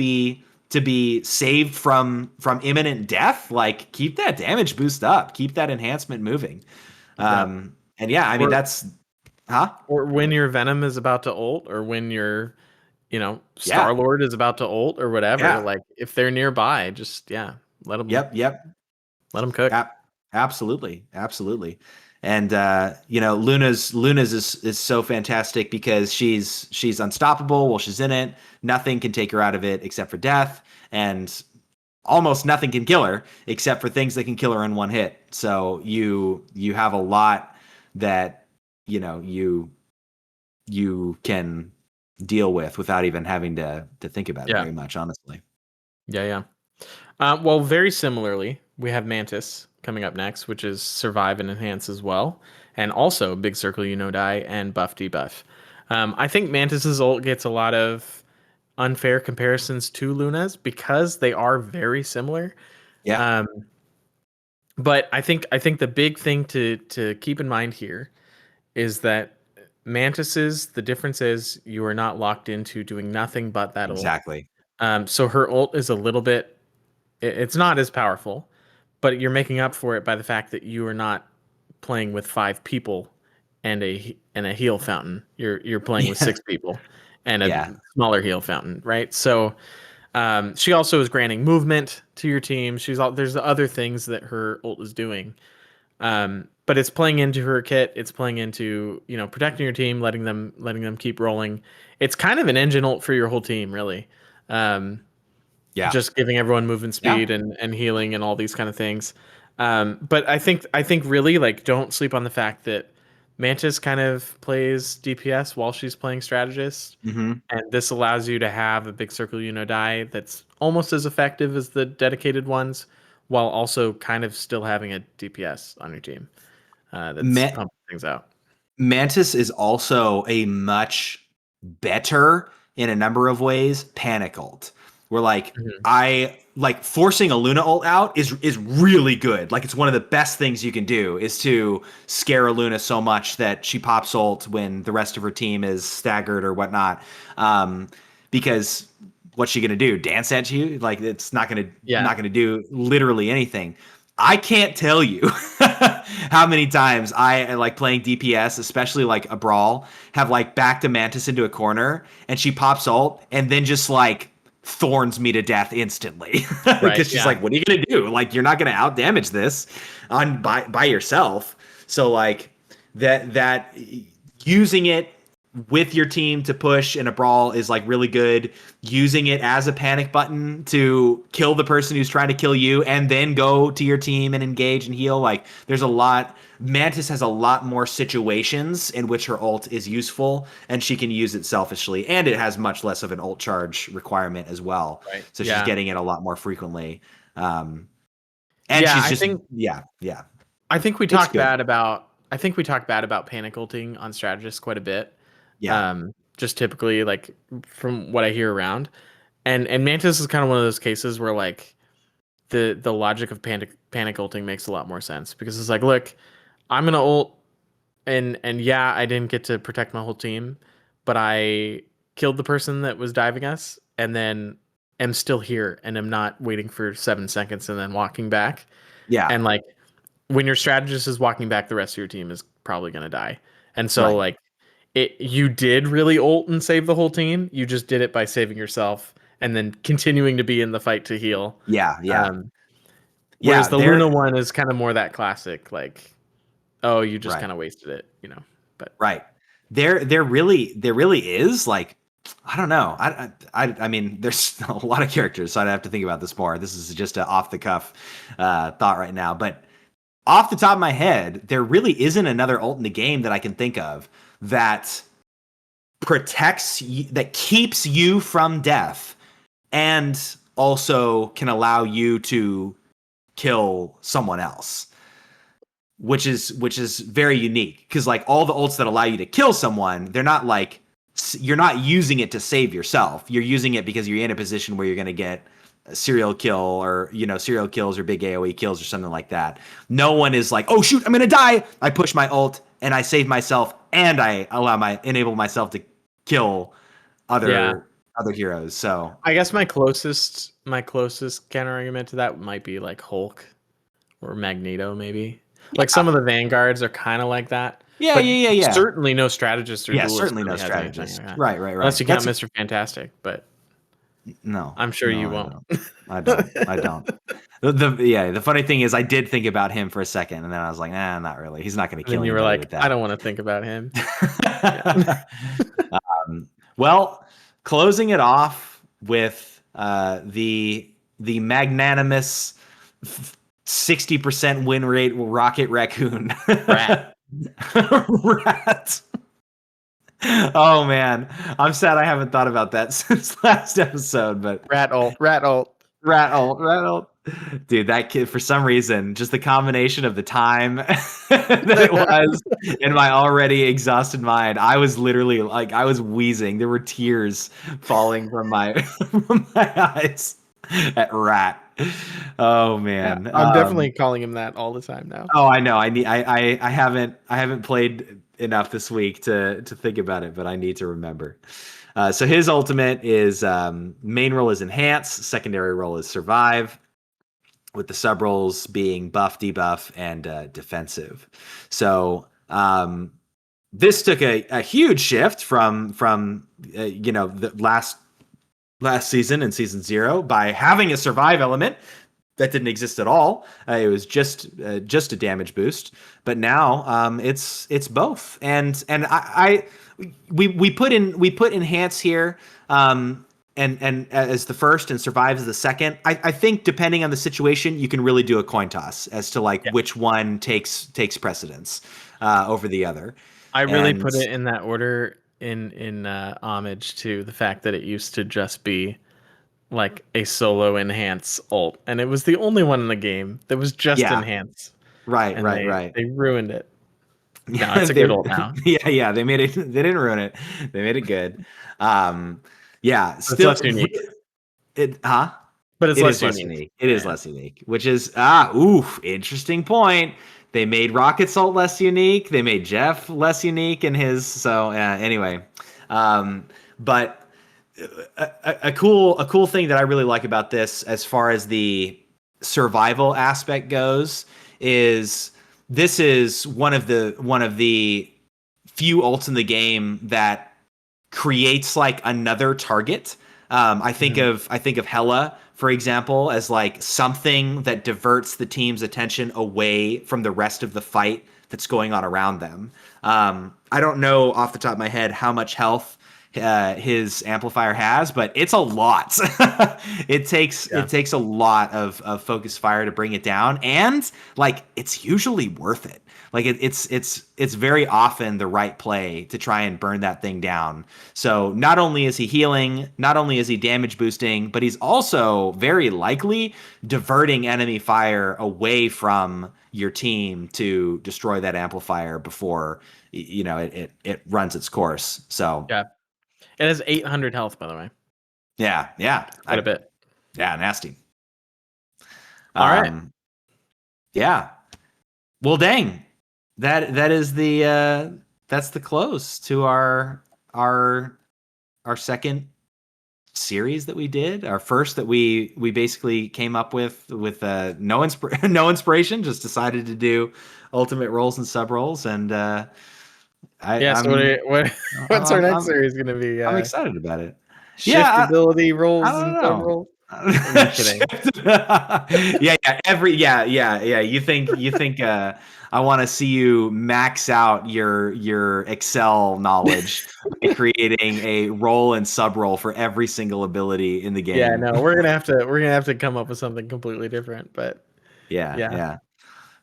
be saved from imminent death, like keep that damage boost up, keep that enhancement moving. Yeah. And yeah, I mean Or that's huh? or when your Venom is about to ult, or when your Yeah. Star Lord is about to ult, or whatever. Yeah. Like if they're nearby, just let them Yep, yep. cook. Absolutely, absolutely. And Luna's is so fantastic because she's unstoppable while she's in it. Nothing can take her out of it except for death, and almost nothing can kill her except for things that can kill her in one hit. So you have a lot that you can deal with without even having to think about it Yeah, very much, honestly. yeah, yeah. Well, very similarly, we have Mantis coming up next, which is survive and enhance as well, and also big circle die and buff debuff. I think Mantis's ult gets a lot of unfair comparisons to Luna's because they are very similar. Yeah, Um, but I think the big thing to keep in mind here is that Mantis's the difference is you are not locked into doing nothing but that ult. exactly. So her ult is a little bit it's not as powerful, but you're making up for it by the fact that you are not playing with 5 people and a heal fountain. You're playing with Yeah, 6 people and a yeah. smaller heal fountain, right? So she also is granting movement to your team. There's other things that her ult is doing, but it's playing into her kit. It's playing into protecting your team, letting them keep rolling. It's kind of an engine ult for your whole team, really. Um, Yeah. just giving everyone movement Yeah. speed and healing and all these kind of things. But I think really like don't sleep on the fact that Mantis kind of plays DPS while she's playing strategist, Hmm. and this allows you to have a big circle die that's almost as effective as the dedicated ones, while also kind of still having a DPS on your team that's Ma- pumping things out. Mantis is also a much better, in a number of ways, panic ult. Where like Mhm. I like forcing a Luna ult out is really good. Like it's one of the best things you can do is to scare a Luna so much that she pops ult when the rest of her team is staggered or whatnot. Because what's she gonna do? Dance at you? Like it's not gonna Yeah, do literally anything. I can't tell you how many times I like playing DPS, especially like a brawl, have like backed a Mantis into a corner and she pops ult and then just like thorns me to death instantly right. because she's Yeah, like, "What are you gonna do? Like, you're not gonna out damage this on by yourself." So like that using it with your team to push in a brawl is like really good. Using it as a panic button to kill the person who's trying to kill you and then go to your team and engage and heal. Like there's a lot. Mantis has a lot more situations in which her ult is useful and she can use it selfishly. And it has much less of an ult charge requirement as well. right. So she's Yeah, getting it a lot more frequently. And yeah. she's I just, think yeah, yeah. I think we It's talk good. bad about I think we talk bad about panic ulting on strategists quite a bit. Yeah. Just typically like from what I hear around. And Mantis is kind of one of those cases where like the logic of panic ulting makes a lot more sense because it's like, look, I'm gonna ult and yeah, I didn't get to protect my whole team, but I killed the person that was diving us and then am still here and am not waiting for 7 seconds and then walking back. Yeah. And like when your strategist is walking back, the rest of your team is probably gonna die. And so Right. like you did really ult and save the whole team. You just did it by saving yourself and then continuing to be in the fight to heal. Yeah. Yeah. Um, whereas Yeah. the Luna one is kind of more that classic, like, oh, you just Right. kind of wasted it. But Right. There really is like I don't know. I mean, there's a lot of characters, so I'd have to think about this more. This is just an off the cuff thought right now, but off the top of my head, there really isn't another ult in the game that I can think of that that keeps you from death and also can allow you to kill someone else, which is very unique because like all the ults that allow you to kill someone, they're not like you're not using it to save yourself. You're using it because you're in a position where you're going to get a serial kill or serial kills or big AoE kills or something like that. No one is like, oh shoot, I'm going to die. I push my ult and I save myself, and I enable myself to kill Yeah. other heroes. So I guess my closest counter argument to that might be like Hulk or Magneto, maybe. Like some of the vanguards are kind of like that, but yeah. certainly no strategist or Yeah, duelist certainly no really has anything strategist. like that, unless Right. you count Mr. Fantastic. But No, I'm sure no, you I won't. don't. I don't. The funny thing is, I did think about him for a second, and then I was like, nah, not really. He's not going to And then kill you were anybody like, with I that. don't want to think about him. Yeah. Well, closing it off with the magnanimous 60% win rate Rocket Raccoon. Rat. Rat. Oh man, I'm sad I haven't thought about that since last episode, but Rat ult. Rat ult. Rat ult. Dude, that kid, for some reason, just the combination of the time that it was in my already exhausted mind, I was literally like, I was wheezing. There were tears falling from my from my eyes at Rat. Oh Yeah, man. I'm definitely calling him that all the time now. Oh, I know. I haven't played enough this week to think about it, but I need to remember. So his ultimate is main role is enhance, secondary role is survive, with the sub roles being buff, debuff, and defensive. So this took a huge shift from the last season and season 0 by having a survive element that didn't exist at all. It was just a damage boost, but now it's both. And we put enhance here, and as the first and survive as the second. I think depending on the situation, you can really do a coin toss as to like Yeah. which one takes precedence over the other. I really And put it in that order in homage to the fact that it used to just be like a solo enhance ult, and it was the only one in the game that was just yeah, enhance, right, and right, they right. they ruined it. No, Yeah, it's a good ult now, yeah, they made it. They didn't ruin it. They made it good. Yeah, but it's still, less unique. huh? But it's It less is less unique. unique. It is Yeah. less unique, which is interesting point. They made Rocket Salt less unique. They made Jeff less unique in his. So anyway, but a cool thing that I really like about this, as far as the survival aspect goes, is this is one of the few ults in the game that creates like another target. Mhm. I think of Hela, for example, as like something that diverts the team's attention away from the rest of the fight that's going on around them. I don't know off the top of my head how much health his amplifier has, but it's a lot. Yeah. It takes a lot of focus fire to bring it down, and like it's usually worth it. Like it's very often the right play to try and burn that thing down. So not only is he healing, not only is he damage boosting, but he's also very likely diverting enemy fire away from your team to destroy that amplifier before it runs its course. So Yeah. It has 800 health, by the way. yeah, Quite a bit. nasty. All right. Yeah. Well, dang, that is that's the close to our our second series that we did. Our first that we basically came up with no inspiration, just decided to do ultimate roles and sub roles, and I Yeah. So what's our I'm next I'm series gonna be? I'm excited about it. Shift Yeah, ability I rolls don't and sub know. rolls. I'm kidding. Yeah. You think I want to see you max out your Excel knowledge by creating a role and sub role for every single ability in the Yeah. game. No, we're gonna have to come up with something completely different. But Yeah, yeah. yeah.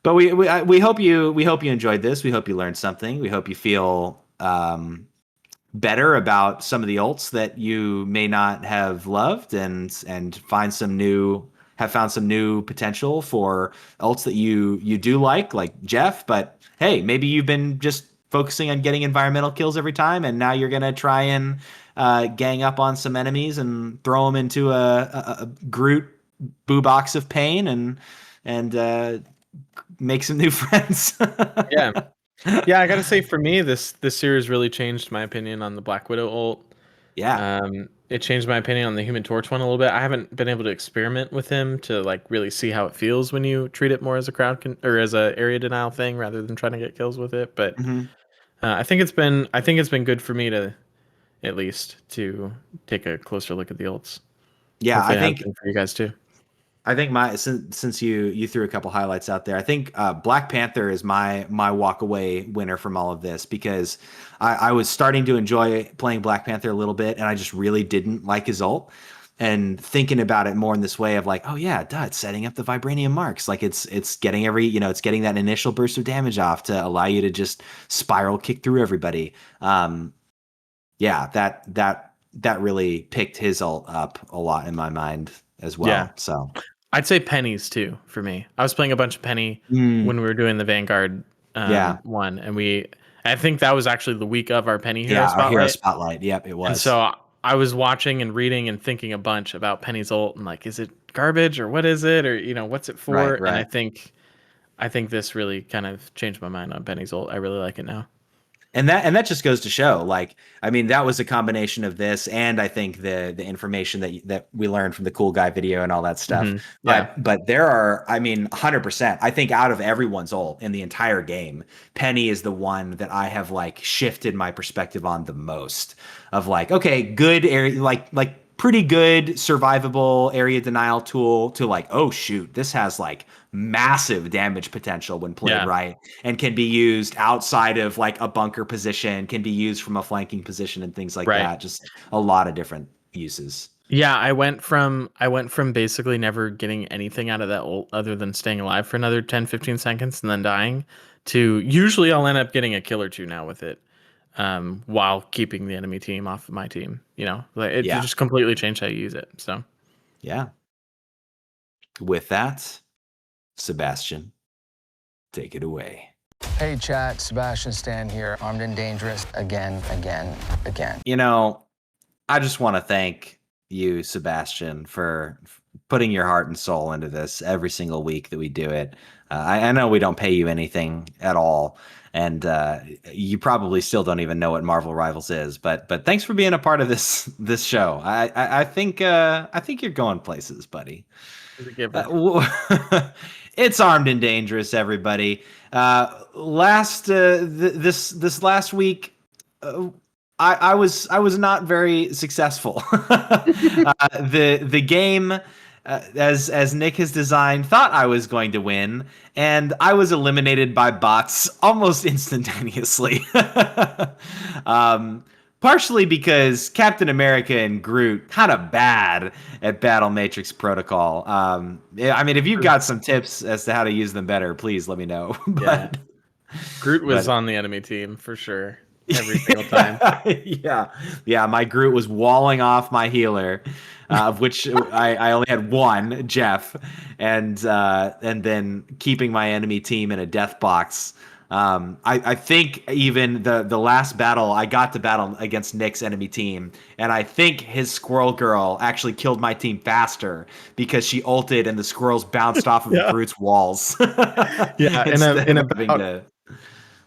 But we hope you enjoyed this. We hope you learned something. We hope you feel better about some of the ults that you may not have loved, and have found some new potential for ults that you do like Jeff. But hey, maybe you've been just focusing on getting environmental kills every time, and now you're gonna try and gang up on some enemies and throw them into a Groot boo box of pain, and make some new friends. Yeah. Yeah, I gotta say for me, this series really changed my opinion on the Black Widow ult. Yeah. It changed my opinion on the Human Torch one a little bit. I haven't been able to experiment with him to like really see how it feels when you treat it more as a or as a area denial thing rather than trying to get kills with it. But Hmm. I think it's been good for me to at least to take a closer look at the ults. Yeah, Hopefully, it has been for you guys too. I think my since you threw a couple highlights out there, I think Black Panther is my walk away winner from all of this because I was starting to enjoy playing Black Panther a little bit, and I just really didn't like his ult. And thinking about it more in this way of like, oh yeah, duh, it's setting up the vibranium marks, like it's getting it's getting that initial burst of damage off to allow you to just spiral kick through everybody. Yeah, that really picked his ult up a lot in my mind as Yeah, well. So. I'd say pennies too for me. I was playing a bunch of penny Mm, when we were doing the Vanguard yeah. one, and I think that was actually the week of our penny hero Yeah, our hero spotlight. spotlight. Yep, it And was. so I was watching and reading and thinking a bunch about Penny's ult and like, is it garbage or what is it or what's it Right, for? And right. I think this really kind of changed my mind on Penny's ult. I really like it now. And that just goes to show, like, I mean, that was a combination of this, and I think the information that we learned from the cool guy video and all that stuff. Yeah, But there are, I mean, 100%. I think out of everyone's ult in the entire game, Penny is the one that I have like shifted my perspective on the most. Of like, okay, good area, like pretty good survivable area denial tool to like, oh shoot, this has like massive damage potential when played yeah, right and can be used outside of like a bunker position, can be used from a flanking position and things like right. that. Just a lot of different uses. Yeah, I went from basically never getting anything out of that ult other than staying alive for another 10, 15 seconds and then dying to usually I'll end up getting a kill or two now with it. While keeping the enemy team off of my team, like it Yeah. just completely changed how you use it. So Yeah. With that, Sebastian, take it away. Hey chat, Sebastian Stan here, armed and dangerous again, again, again. I just want to thank you, Sebastian, for putting your heart and soul into this every single week that we do it. I know we don't pay you anything at all, and you probably still don't even know what Marvel Rivals is. But thanks for being a part of this show. I think you're going places, buddy. it's a given. It's armed and dangerous, everybody. This last week. I was not very successful. The game, as Nick has designed, thought I was going to win, and I was eliminated by bots almost instantaneously. um, Partially because Captain America and Groot kind of bad at Battle Matrix Protocol. Yeah, I mean, if you've got some tips as to how to use them better, please let me know. Yeah, but Groot was but on the enemy team for sure every single time. yeah, yeah. My Groot was walling off my healer, of which I only had one, Jeff, and then keeping my enemy team in a death box. I think even the last battle, I got to battle against Nick's enemy team, and I think his squirrel girl actually killed my team faster because she ulted and the squirrels bounced off of Yeah, Groot's walls yeah. instead of having to.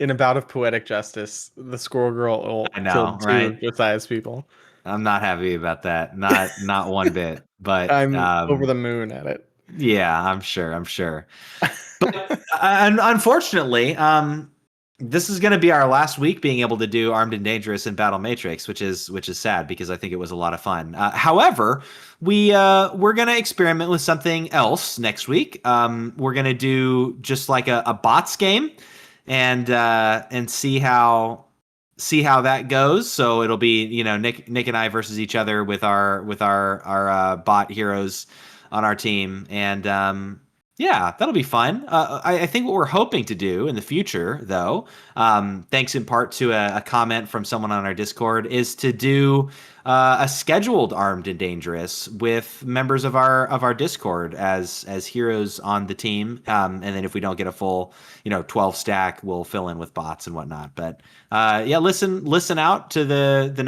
In a bout of poetic justice, the Squirrel Girl ult I know, killed two right? of Josiah's people. I'm not happy about that. Not one bit. But I'm over the moon at it. yeah, I'm sure. I'm sure. But unfortunately, this is going to be our last week being able to do Armed and Dangerous in Battle Matrix, which is sad because I think it was a lot of fun. However, we're going to experiment with something else next week. We're going to do just like a bots game, and see how that goes. So it'll be Nick and I versus each other with our bot heroes on our team, and yeah, that'll be fun. I think what we're hoping to do in the future, though, thanks in part to a comment from someone on our Discord, is to do a scheduled Armed and Dangerous with members of our Discord as heroes on the team. And then if we don't get a full 12 stack, we'll fill in with bots and whatnot. But yeah, listen out to the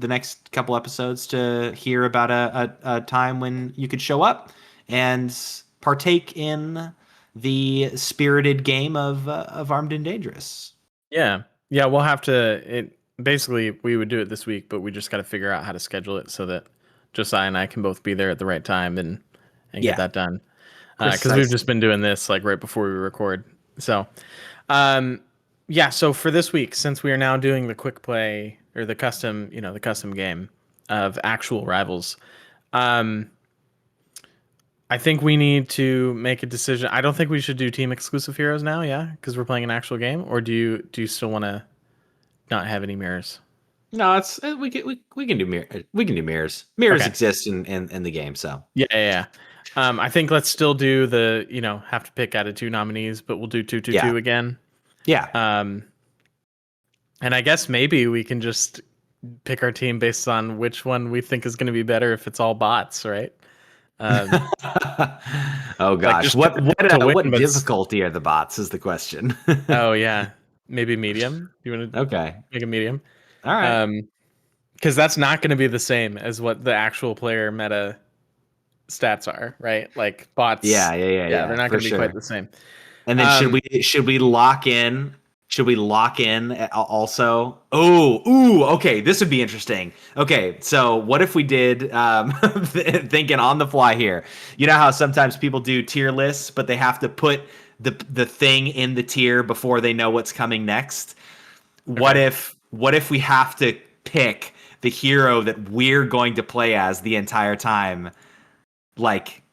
next couple episodes to hear about a time when you could show up and partake in the spirited game of Armed and Dangerous. Yeah. Yeah, we'll have to basically we would do it this week, but we just got to figure out how to schedule it so that Josiah and I can both be there at the right time and get Yeah, that done. Because we've precisely. just been doing this like right before we record. So, um, yeah. So for this week, since we are now doing the quick play or the custom, the custom game of actual rivals, um, I think we need to make a decision. I don't think we should do team exclusive heroes now. Yeah, because we're playing an actual game. Or do you still want to not have any mirrors? No, it's we can do we can do mirrors. Mirrors Okay. exist in the game, so Yeah. I think let's still do the have to pick out of 2 nominees, but we'll do 2 yeah, 2 again. yeah. Um, and I guess maybe we can just pick our team based on which one we think is going to be better if it's all bots, right? Um, Oh like gosh, just to win, what but difficulty are the bots? Is the question. oh yeah, maybe medium. You want to Okay, make a medium? all right. Because that's not going to be the same as what the actual player meta stats are, right? Like bots, yeah, they're not For going to be quite sure. the same. And then Um, should we lock in? Should we lock in also? Oh, ooh, okay. This would be interesting. Okay, so what if we did thinking on the fly here? You know how sometimes people do tier lists, but they have to put the thing in the tier before they know what's coming next. okay. What if we have to pick the hero that we're going to play as the entire time, like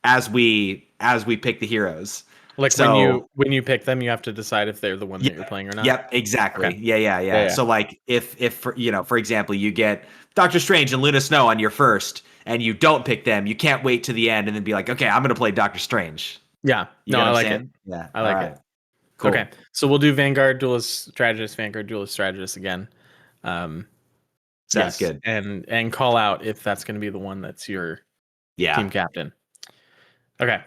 as we pick the heroes? Like So when you pick them, you have to decide if they're the one that you're playing or not. yep, exactly. Okay. Yeah. Yeah. So like if for example, you get Doctor Strange and Luna Snow on your first and you don't pick them, you can't wait to the end and then be like, "Okay, I'm going to play Doctor Strange." Yeah. You No, get what I I'm like it. saying? Yeah. I All like right. it. Cool. Okay. So we'll do Vanguard, Duelist, Strategist, Vanguard, Duelist, Strategist again. Um, Sounds yes, good. and call out if that's going to be the one that's your Yeah. team captain. Okay.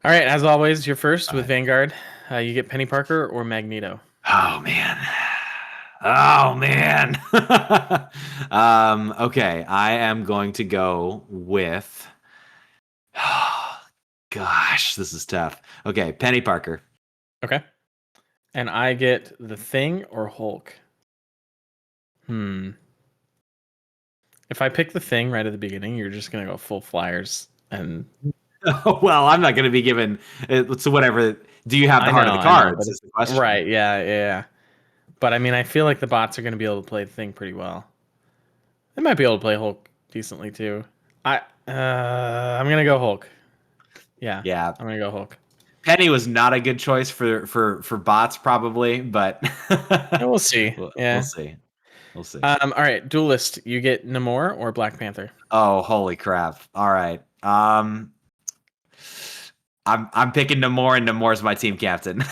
All right. As always, you're first All with right. Vanguard. You get Penny Parker or Magneto. Oh man. Oh man. Okay, I am going to go with gosh, this is tough. Okay, Penny Parker. Okay. And I get the Thing or Hulk. If I pick the Thing right at the beginning, you're just gonna go full flyers, and Well, I'm not going to be given so whatever. Do you have the heart of the I know, but cards? Is the question. right, yeah. But I mean, I feel like the bots are gonna be able to play the Thing pretty well. They might be able to play Hulk decently too. I'm gonna go Hulk. Yeah, Yeah, I'm gonna go Hulk. Penny was not a good choice for bots probably, but And we'll see. we'll Yeah. see. We'll see. All right, Duelist. You get Namor or Black Panther. Oh, holy crap! All right. I'm picking Namor, and Namor's my team captain.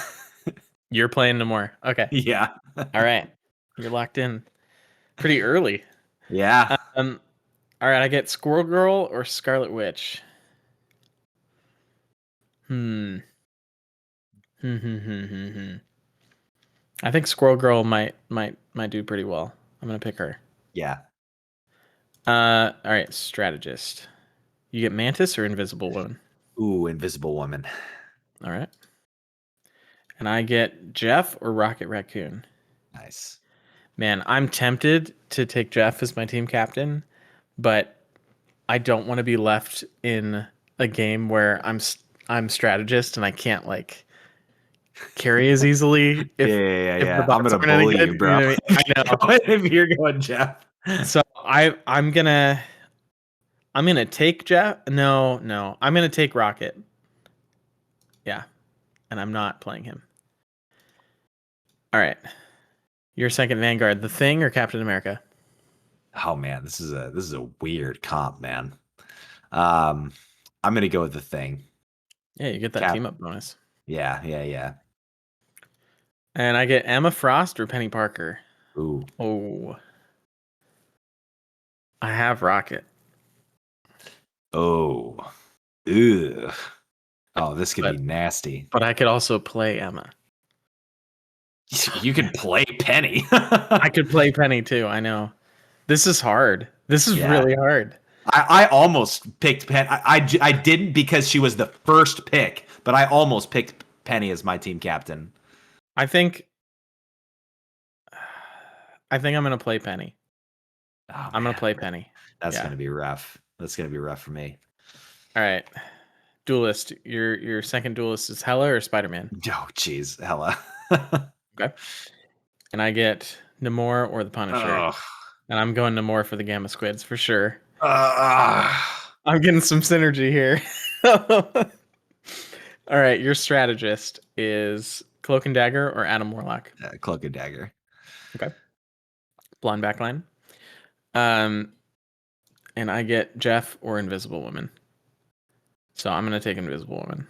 You're playing Namor. Okay. Yeah. All right. You're locked in pretty early. Yeah. Um. All right. I get Squirrel Girl or Scarlet Witch. Hmm. I think Squirrel Girl might do pretty well. I'm gonna pick her. Yeah. All right, Strategist. You get Mantis or Invisible Woman. Ooh, Invisible Woman. All right. And I get Jeff or Rocket Raccoon. Nice. Man, I'm tempted to take Jeff as my team captain, but I don't want to be left in a game where I'm strategist and I can't like carry as easily if the I'm bots gonna aren't any bully good. you, bro. What I mean? I know. If you're going Jeff. So I'm gonna take Jeff. No, I'm gonna take Rocket. Yeah, and I'm not playing him. All right, your second Vanguard, the Thing or Captain America? Oh man, this is a weird comp, man. I'm gonna go with the Thing. Yeah, you get that team up bonus. Yeah. And I get Emma Frost or Penny Parker. Ooh. Oh, I have Rocket. Oh. Ugh. Oh, this could be nasty. But I could also play Emma. You could play Penny. I could play Penny too. I know. This is hard. This is really hard. I almost picked Penny. I didn't because she was the first pick, but I almost picked Penny as my team captain. I think I think I'm gonna play Penny. Oh, I'm gonna man. play Penny. That's Yeah. gonna be rough. That's gonna be rough for me. All right. Duelist. Your second duelist is Hela or Spider-Man? Oh, jeez, Hella. Okay. And I get Namor or the Punisher. Oh. And I'm going Namor for the Gamma Squids for sure. Uh, I'm getting some synergy here. All right, your strategist is Cloak and Dagger or Adam Warlock. Cloak and Dagger. Okay. Blonde backline. And I get Jeff or Invisible Woman. So I'm gonna take Invisible Woman.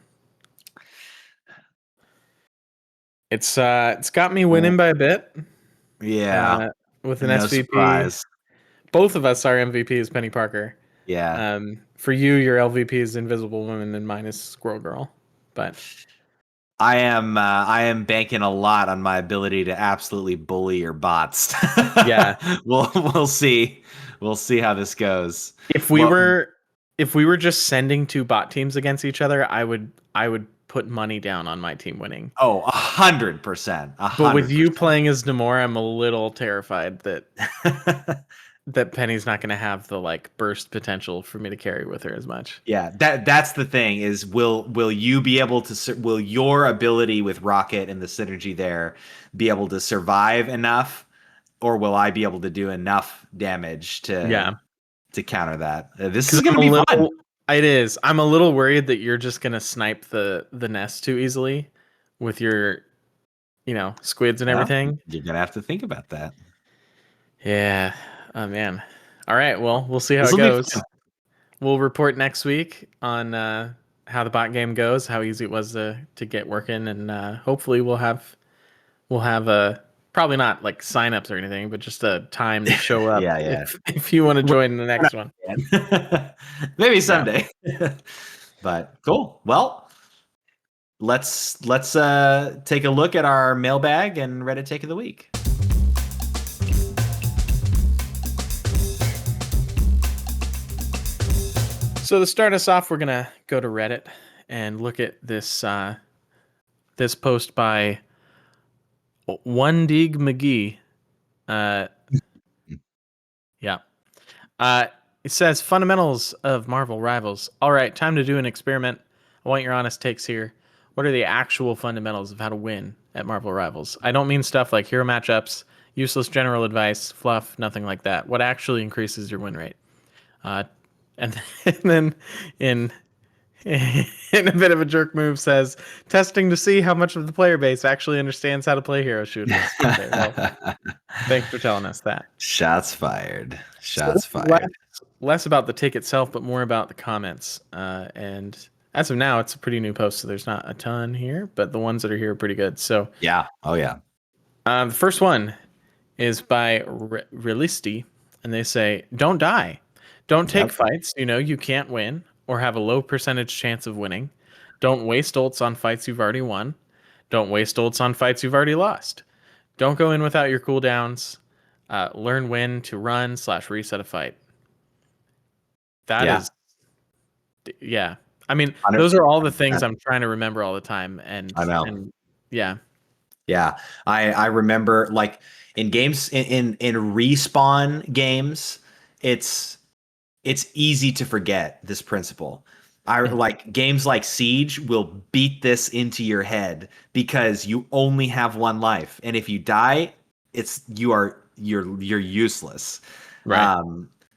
It's got me winning by a bit. Yeah. With an No SVP. surprise. Both of us, our MVP is Penny Parker. Yeah. For you, your LVP is Invisible Woman, and mine is Squirrel Girl. But I am banking a lot on my ability to absolutely bully your bots. Yeah. We'll see. We'll see how this goes. if we were just sending two bot teams against each other, I would put money down on my team winning. Oh, 100%. But with you playing as Namor, I'm a little terrified that that Penny's not going to have the like burst potential for me to carry with her as much. Yeah, that's the thing is will you be able to will your ability with Rocket and the synergy there be able to survive enough, or will I be able to do enough damage to counter that? This is going to be fun. It is. I'm a little worried that you're just going to snipe the nest too easily with your squids and everything. You're going to have to think about that. Yeah. Oh man. All right, well, we'll see how it goes. We'll report next week on how the bot game goes, how easy it was to get working, and hopefully we'll have a probably not like signups or anything, but just a time to show up. Yeah. If you want to join the next one, maybe someday. But cool. Well, let's take a look at our mailbag and Reddit take of the week. So to start us off, we're gonna go to Reddit and look at this this post by One Dig McGee. Yeah. It says fundamentals of Marvel Rivals. All right, time to do an experiment. I want your honest takes here. What are the actual fundamentals of how to win at Marvel Rivals? I don't mean stuff like hero matchups, useless general advice, fluff, nothing like that. What actually increases your win rate? And then in a bit of a jerk move says, testing to see how much of the player base actually understands how to play hero shooters. Okay, well, thanks for telling us that. Shots fired. Shots fired. Less about the take itself, but more about the comments. And as of now, it's a pretty new post, so there's not a ton here, but the ones that are here are pretty good. So yeah. Oh yeah. The first one is by Realisti, and they say, don't die. Don't take fights you can't win or have a low percentage chance of winning. Don't waste ults on fights you've already won. Don't waste ults on fights you've already lost. Don't go in without your cooldowns. Learn when to run / reset a fight. That is, yeah. I mean, those are all the things I'm trying to remember all the time. And I know. And yeah. Yeah. I remember like in games in respawn games, it's easy to forget this principle. I like games like Siege will beat this into your head because you only have one life, and if you die, you're useless. Right.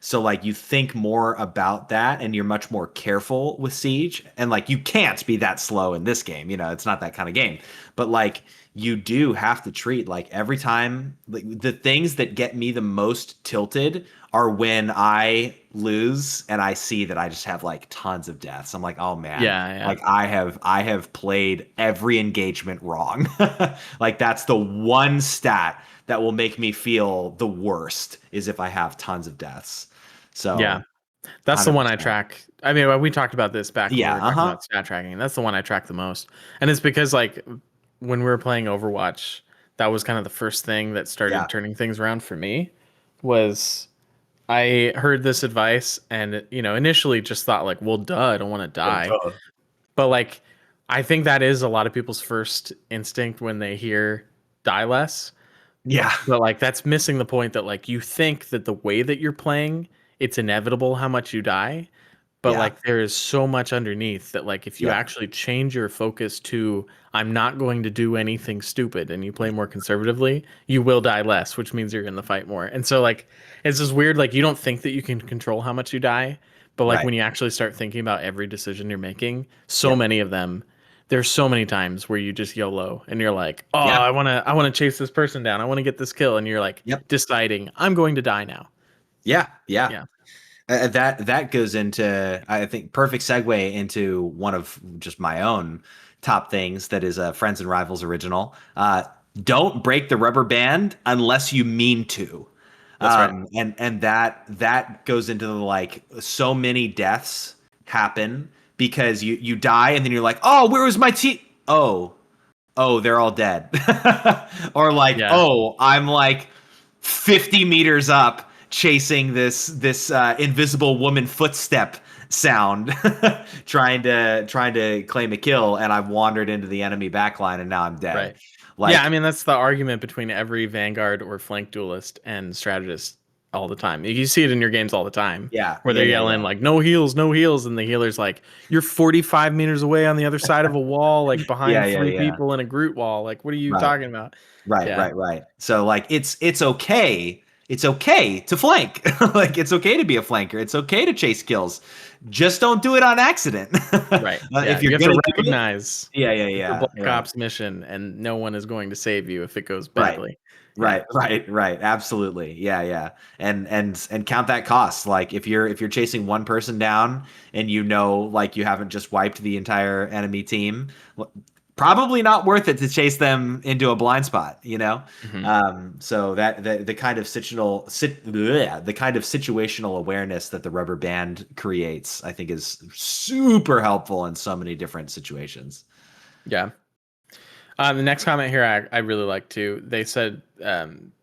So like you think more about that, and you're much more careful with Siege, and like you can't be that slow in this game. It's not that kind of game. But like you do have to treat like every time, like the things that get me the most tilted are when I lose and I see that I just have like tons of deaths. I'm like, oh man, like I have played every engagement wrong. Like that's the one stat that will make me feel the worst is if I have tons of deaths. So yeah, that's 100%. The one I track. I mean, we talked about this back when we were talking about stat tracking. That's the one I track the most, and it's because like when we were playing Overwatch, that was kind of the first thing that started turning things around for me. Was I heard this advice and initially just thought like, well, duh, I don't want to die. But like, I think that is a lot of people's first instinct when they hear die less. Yeah. But like that's missing the point that like you think that the way that you're playing, it's inevitable how much you die. But Yeah. like there is so much underneath that like if you Yep. actually change your focus to I'm not going to do anything stupid and you play more conservatively, you will die less, which means you're in the fight more. And so like it's just weird, like you don't think that you can control how much you die, but like Right. when you actually start thinking about every decision you're making, so Yep. many of them, there's so many times where you just YOLO and you're like, oh, Yeah. I wanna chase this person down. I wanna get this kill. And you're like Yep. deciding I'm going to die now. Yeah. Yeah. Yeah. That goes into, I think, perfect segue into one of just my own top things that is a Friends and Rivals original. Don't break the rubber band unless you mean to. That's right. And that goes into the, like, so many deaths happen because you die and then you're like, oh, where was my team? Oh, they're all dead. Or like, Yeah. oh, I'm like 50 meters up chasing this invisible woman footstep sound trying to claim a kill, and I've wandered into the enemy backline and now I'm dead. Right. Yeah, I Like, mean that's the argument between every Vanguard or flank duelist and strategist all the time. You see it in your games all the time, yeah, where yeah, they're yeah, yelling yeah. like no heals, and the healer's like, you're 45 meters away on the other side of a wall, like Yeah, behind yeah, three yeah. people in a Groot wall. Like, what are you Right. talking about? Right, Yeah, right, right. So like it's okay. It's okay to flank. Like, it's okay to be a flanker. It's okay to chase kills. Just don't do it on accident. right. Yeah, If you're you have gonna to do it, recognize yeah, yeah, it's a yeah, Black yeah. Ops mission, and no one is going to save you if it goes Right. badly. Yeah, Right. Absolutely. Yeah, yeah. And count that cost. Like, if you're chasing one person down and like you haven't just wiped the entire enemy team, probably not worth it to chase them into a blind spot. hmm So that the kind of the kind of situational awareness that the rubber band creates, I think, is super helpful in so many different situations. yeah. The next comment here I really like too. They said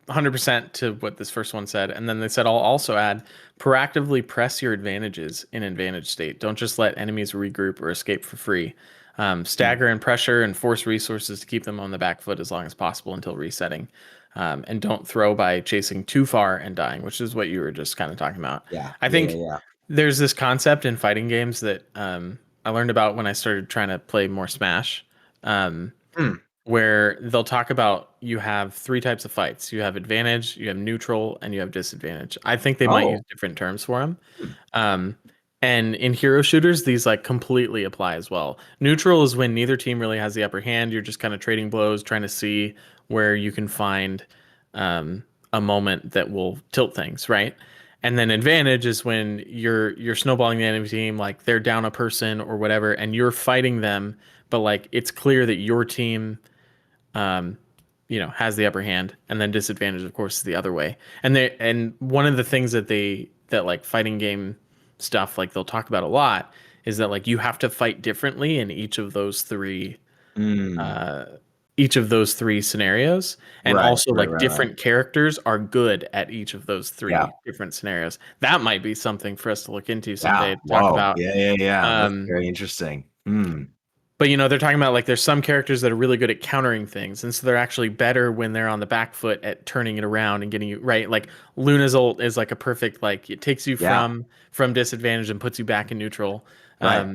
100% to what this first one said. And then they said, I'll also add proactively press your advantages in advantage state. Don't just let enemies regroup or escape for free. Stagger and pressure and force resources to keep them on the back foot as long as possible until resetting. And don't throw by chasing too far and dying, which is what you were just kind of talking about. Yeah, I yeah, yeah, think yeah. there's this concept in fighting games that I learned about when I started trying to play more Smash. Um, Hmm. where they'll talk about you have three types of fights. You have advantage, you have neutral, and you have disadvantage. I think they might use Oh. different terms for them. Hmm. Um, and in hero shooters, these like completely apply as well. Neutral is when neither team really has the upper hand. You're just kind of trading blows, trying to see where you can find a moment that will tilt things, right? And then advantage is when you're snowballing the enemy team, like they're down a person or whatever, and you're fighting them, but like it's clear that your team um, has the upper hand, and then disadvantage, of course, is the other way. And one of the things that like fighting game stuff, like they'll talk about a lot, is that like you have to fight differently in Mm. uh, each of those three scenarios, and Right, also right, like right, right. different characters are good at each of those Yeah. three different scenarios. That might be something for us to look into Yeah. someday to talk Whoa. about. Yeah, yeah, yeah. That's Um, very interesting. Hmm. But they're talking about like there's some characters that are really good at countering things, and so they're actually better when they're on the back foot at turning it around and getting you right. Like Luna's ult is like a perfect like it takes you Yeah. from disadvantage and puts you back in neutral. Right.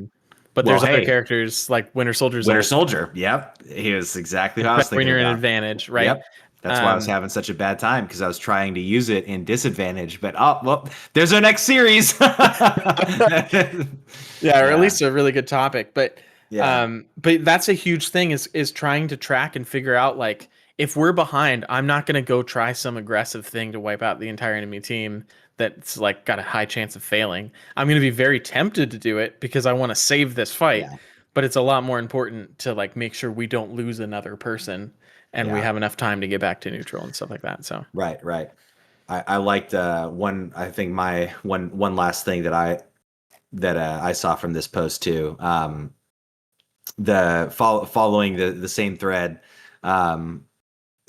But Well, there's other hey, characters like Winter Soldier's Winter ult Soldier. Yep. He was exactly is what I better was when thinking you're in about. advantage, right? Yep. That's why I was Um, having such a bad time, because I was trying to use it in disadvantage. But oh well, there's our next series. Yeah, or at Yeah. least a really good topic. Yeah. But that's a huge thing is trying to track and figure out like if we're behind, I'm not gonna go try some aggressive thing to wipe out the entire enemy team that's like got a high chance of failing. I'm gonna be very tempted to do it because I want to save this fight, Yeah. but it's a lot more important to like make sure we don't lose another person and we Yeah. have enough time to get back to neutral and stuff like that. So Right. Right. I liked one. I think my one last thing that I saw from this post too. Following the same thread.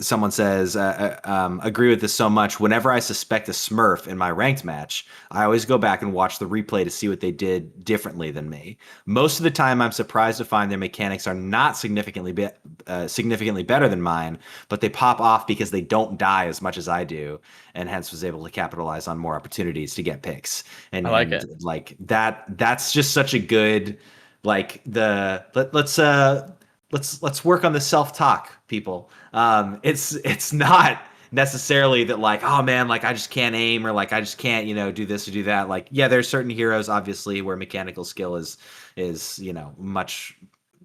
someone says, agree with this so much. Whenever I suspect a Smurf in my ranked match, I always go back and watch the replay to see what they did differently than me. Most of the time, I'm surprised to find their mechanics are not significantly better than mine, but they pop off because they don't die as much as I do, and hence was able to capitalize on more opportunities to get picks. I like it. Like that's just such a good, like let's work on the self-talk, people. It's not necessarily that like, oh man, like I just can't aim, or like I just can't, do this or do that. Like, yeah, there's certain heroes obviously where mechanical skill is much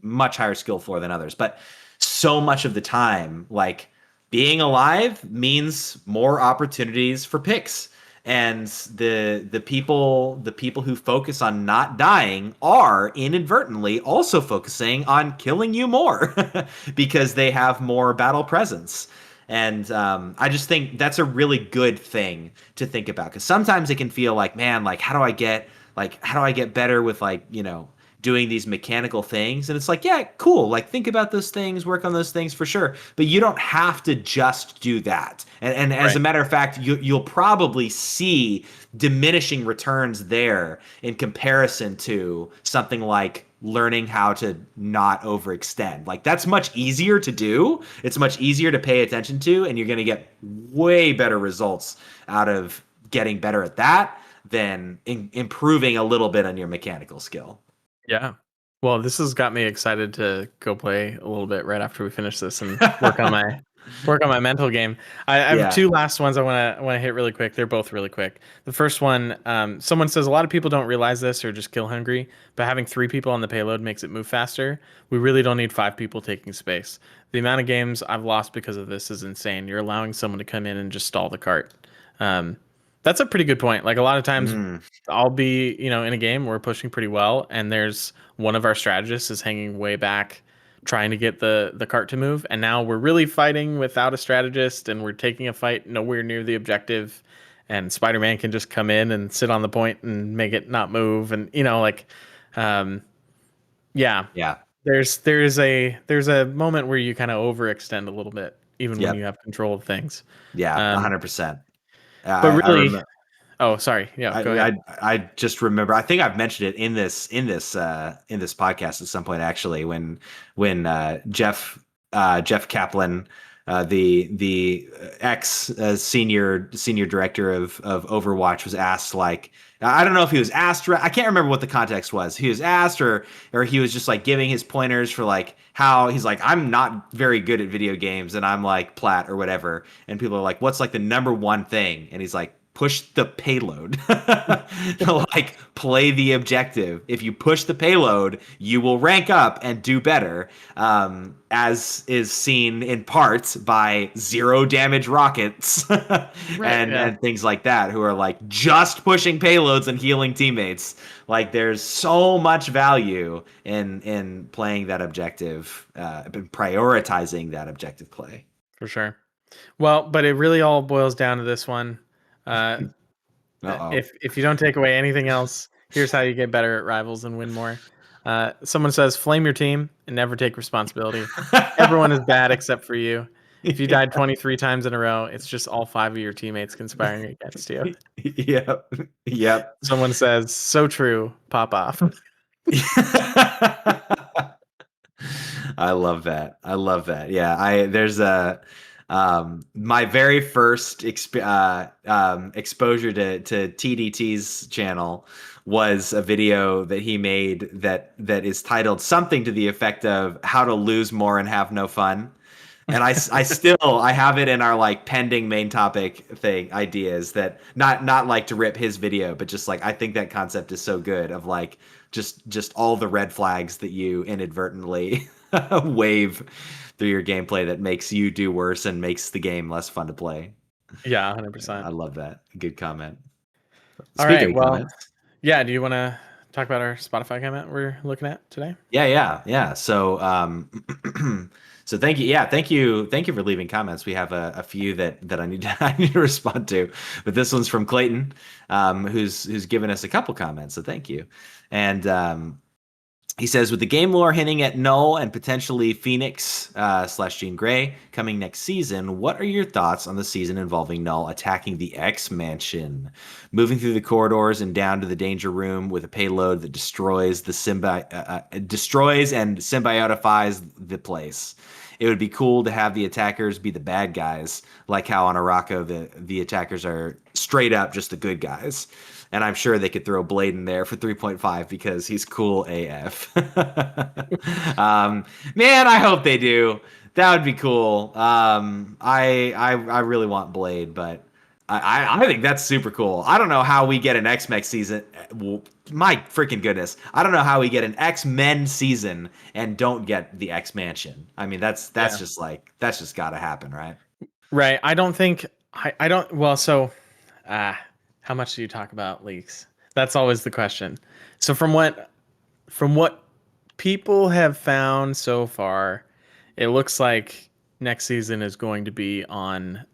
higher skill for than others, but so much of the time, like being alive means more opportunities for picks. And the people who focus on not dying are inadvertently also focusing on killing you more because they have more battle presence. And I just think that's a really good thing to think about, because sometimes it can feel like, man, like how do I get better with doing these mechanical things? And it's like, yeah, cool. Like think about those things, work on those things for sure. But you don't have to just do that. And as a matter of fact, you'll probably see diminishing returns there in comparison to something like learning how to not overextend. Like that's much easier to do. It's much easier to pay attention to, and you're going to get way better results out of getting better at that than improving a little bit on your mechanical skill. Yeah. Well, this has got me excited to go play a little bit right after we finish this and work on my mental game. I have two last ones I want to hit really quick. They're both really quick. The first one, someone says a lot of people don't realize this or just kill hungry, but having 3 people on the payload makes it move faster. We really don't need 5 people taking space. The amount of games I've lost because of this is insane. You're allowing someone to come in and just stall the cart. That's a pretty good point. Like a lot of times I'll be, in a game we're pushing pretty well, and there's one of our strategists is hanging way back trying to get the cart to move, and now we're really fighting without a strategist, and we're taking a fight nowhere near the objective, and Spider-Man can just come in and sit on the point and make it not move. And Yeah. There's a moment where you kind of overextend a little bit even when you have control of things. Yeah, 100%. But really, oh, sorry. Yeah, go ahead. I just remember. I think I've mentioned it in this podcast at some point, actually, when Jeff Kaplan, the ex senior director of Overwatch, was asked, like, I don't know if he was asked, I can't remember what the context was. He was asked, or he was just like giving his pointers for like how he's like, I'm not very good at video games and I'm like plat or whatever. And people are like, what's like the number one thing? And he's like, push the payload. Like, play the objective. If you push the payload, you will rank up and do better, as is seen in part by 0 damage rockets and things like that, who are like just pushing payloads and healing teammates. Like, there's so much value in playing that objective, prioritizing that objective play. For sure. Well, but it really all boils down to this one. If you don't take away anything else, here's how you get better at Rivals and win more. Someone says, flame your team and never take responsibility. Everyone is bad except for you. If you died 23 times in a row, it's just all 5 of your teammates conspiring against you. Yep. Someone says, so true, pop off. I love that. Yeah, there's my very first exposure to TDT's channel was a video that he made that is titled something to the effect of how to lose more and have no fun. And I have it in our like pending main topic thing ideas, that not like to rip his video, but just like, I think that concept is so good, of like just all the red flags that you inadvertently wave through your gameplay that makes you do worse and makes the game less fun to play. Yeah, 100%. I love that. Good comment. All right. Well, comments, do you want to talk about our Spotify comment we're looking at today? Yeah. So, so thank you. Yeah, thank you for leaving comments. We have a few that I need to respond to, but this one's from Clayton, who's given us a couple comments. So thank you. And He says, with the game lore hinting at Null and potentially Phoenix / Jean Grey coming next season, what are your thoughts on the season involving Null attacking the X Mansion, moving through the corridors and down to the Danger Room with a payload that destroys destroys and symbiotifies the place? It would be cool to have the attackers be the bad guys, like how on Arako the attackers are straight up just the good guys. And I'm sure they could throw Blade in there for 3.5 because he's cool AF. Man, I hope they do. That would be cool. I really want Blade, but I think that's super cool. I don't know how we get an X-Men season. Well, my freaking goodness. I don't know how we get an X-Men season and don't get the X-Mansion. I mean, that's just that's just got to happen, right? Right. I don't think I don't. Well, so how much do you talk about leaks? That's always the question. So from what people have found so far, it looks like next season is going to be on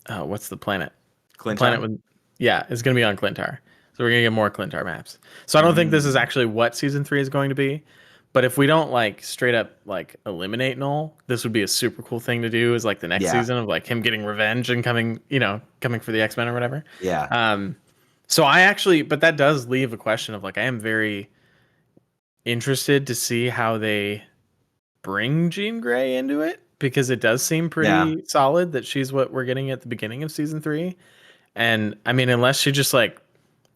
what's the planet? Clintar? Planet with it's going to be on Clintar. So we're going to get more Clintar maps. So I don't think this is actually what season 3 is going to be. But if we don't like straight up like eliminate Null, this would be a super cool thing to do. Is like the next season of like him getting revenge and coming for the X-Men or whatever. Yeah. So I actually, but that does leave a question of like I am very interested to see how they bring Jean Grey into it, because it does seem pretty solid that she's what we're getting at the beginning of season 3. And I mean, unless she just like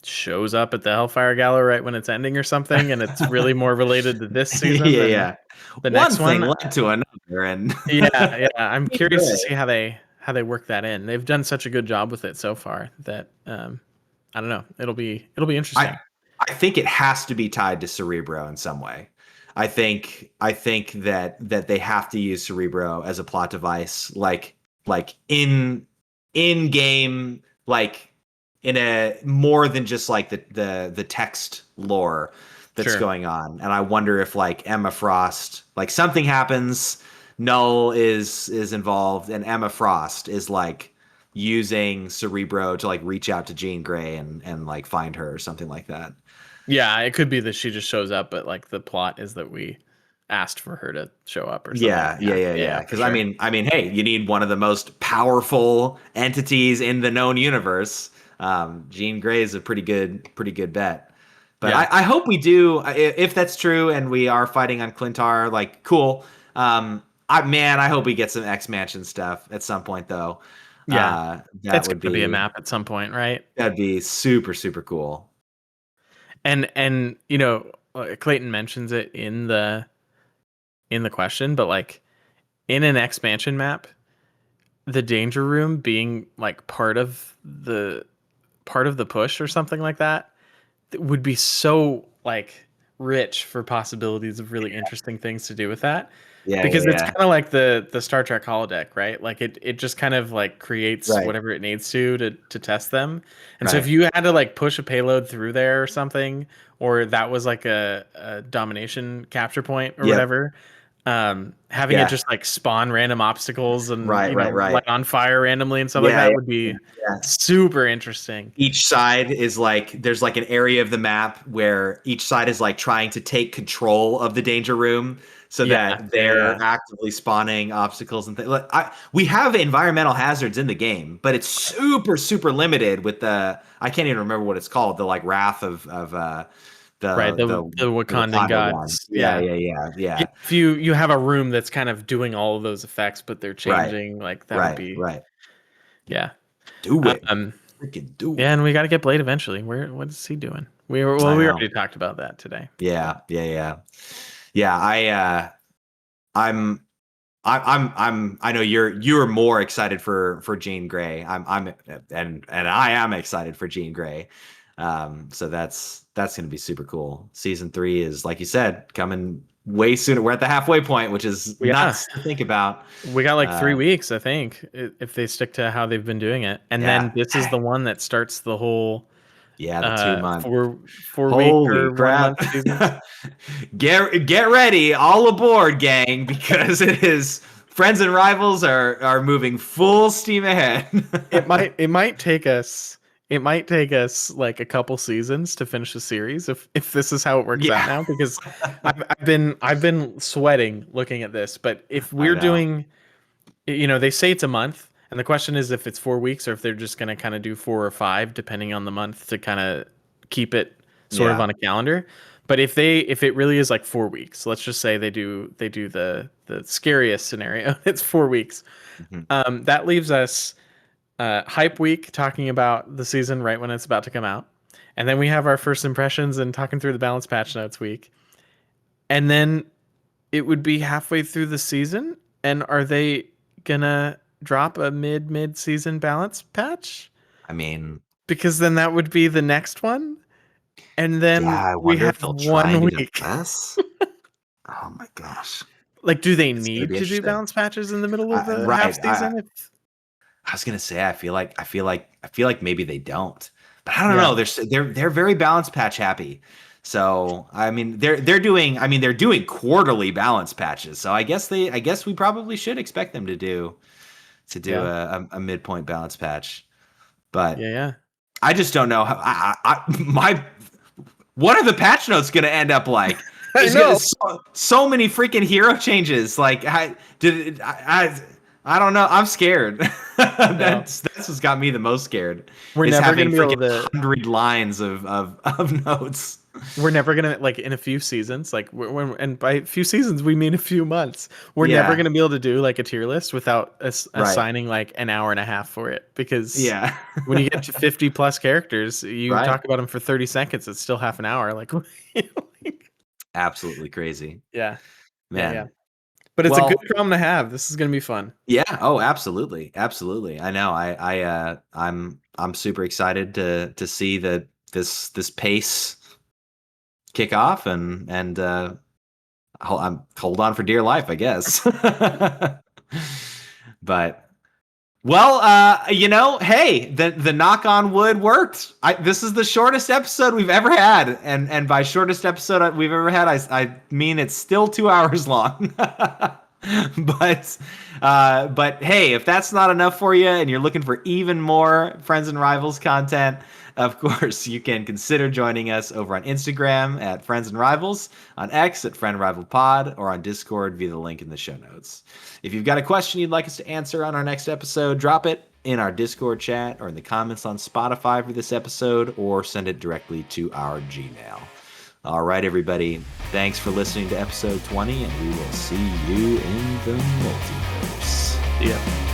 shows up at the Hellfire Gala right when it's ending or something, and it's really more related to this season than the next one. One thing led to another, and I'm curious to see how they work that in. They've done such a good job with it so far that I don't know. It'll be interesting. I think it has to be tied to Cerebro in some way. I think that they have to use Cerebro as a plot device, like in game, like in a more than just like the text lore that's going on. And I wonder if like Emma Frost, like something happens, Null is involved, and Emma Frost is like using Cerebro to like reach out to Jean Grey and like find her or something like that. Yeah, it could be that she just shows up, but like the plot is that we asked for her to show up or something. Yeah. Because sure. I mean, hey, you need one of the most powerful entities in the known universe. Jean Grey is a pretty good bet. But I hope we do, if that's true and we are fighting on Clintar, like cool. I hope we get some X-Mansion stuff at some point though. Yeah, that's going to be a map at some point, right? That'd be super, super cool. And you know, Clayton mentions it in the question, but like in an X-Mansion map, the Danger Room being like part of the push or something like that would be so like rich for possibilities of really interesting things to do with that. Because it's kind of like the Star Trek holodeck, right? Like it just kind of like creates whatever it needs to test them. And so if you had to like push a payload through there or something, or that was like a domination capture point or whatever, having it just like spawn random obstacles and light on fire randomly and stuff like that would be super interesting. Each side is like, there's like an area of the map where each side is like trying to take control of the Danger Room so that they're actively spawning obstacles and things. We have environmental hazards in the game, but it's super, super limited with the, I can't even remember what it's called, the like wrath of the Wakandan gods. Yeah. If you have a room that's kind of doing all of those effects, but they're changing, like that would be Yeah. Do it. Freaking do it. Yeah, and we got to get Blade eventually. What is he doing? We already talked about that today. Yeah. I know you're more excited for Jean Grey. I am excited for Jean Grey. So that's going to be super cool. Season 3 is, like you said, coming way sooner. We're at the halfway point, which is nuts to think about. We got like 3 weeks, I think, if they stick to how they've been doing it. And then this is the one that starts the whole the 2 month 4 week or 1 month season. Get ready, all aboard, gang, because it is Friends and Rivals are moving full steam ahead. It might take us it might take us like a couple seasons to finish the series if this is how it works out Yeah. now, because I've been sweating looking at this. But if I we're know. doing, they say it's a month, and the question is if it's 4 weeks or if they're just going to kind of do 4 or 5 depending on the month to kind of keep it sort of Yeah. on a calendar. But if it really is like 4 weeks, let's just say they do the scariest scenario, it's 4 weeks. Mhm. That leaves us hype week talking about the season right when it's about to come out, and then we have our first impressions and talking through the balance patch notes week, and then it would be halfway through the season. And are they gonna drop a mid-season balance patch? I mean, Because then that would be the next one, and then yeah, I we wonder have if they'll try and 1 do them week. less. Oh my gosh. Like, do they It's gonna need be to do interesting. balance patches in the middle of the half Right. season? I was gonna say I feel like maybe they don't, but I don't Yeah, know. They're very balance patch happy. So I mean they're doing quarterly balance patches. So I guess we probably should expect them to do yeah, a midpoint balance patch. But yeah. I just don't know how my what are the patch notes going to end up like? I There's gonna know. so many freaking hero changes. Like I don't know. I'm scared. No, That's what's got me the most scared we're is never having gonna be able freaking to. 100 lines of notes. We're never gonna, like, in a few seasons, like and by few seasons we mean a few months. We're never Yeah. gonna be able to do like a tier list without Right. assigning like an hour and a half for it, because Yeah. when you get to 50 plus characters, you Right. talk about them for 30 seconds. It's still half an hour. Like, Absolutely crazy, yeah, yeah. man. But it's a good Well, problem to have. This is gonna be fun. yeah. Oh, absolutely, absolutely. I know. I'm super excited to see this pace kick off and I'm hold on for dear life, I guess. But well, hey, the knock on wood worked. This is the shortest episode we've ever had, and by shortest episode we've ever had, I mean it's still 2 hours long. But hey, if that's not enough for you, and you're looking for even more Friends and Rivals content, of course you can consider joining us over on Instagram at Friends and Rivals, on X at Friend Rival Pod, or on Discord via the link in the show notes. If you've got a question you'd like us to answer on our next episode, drop it in our Discord chat or in the comments on Spotify for this episode, or send it directly to our Gmail. All right, everybody. Thanks for listening to episode 20, and we will see you in the multiverse. Yeah.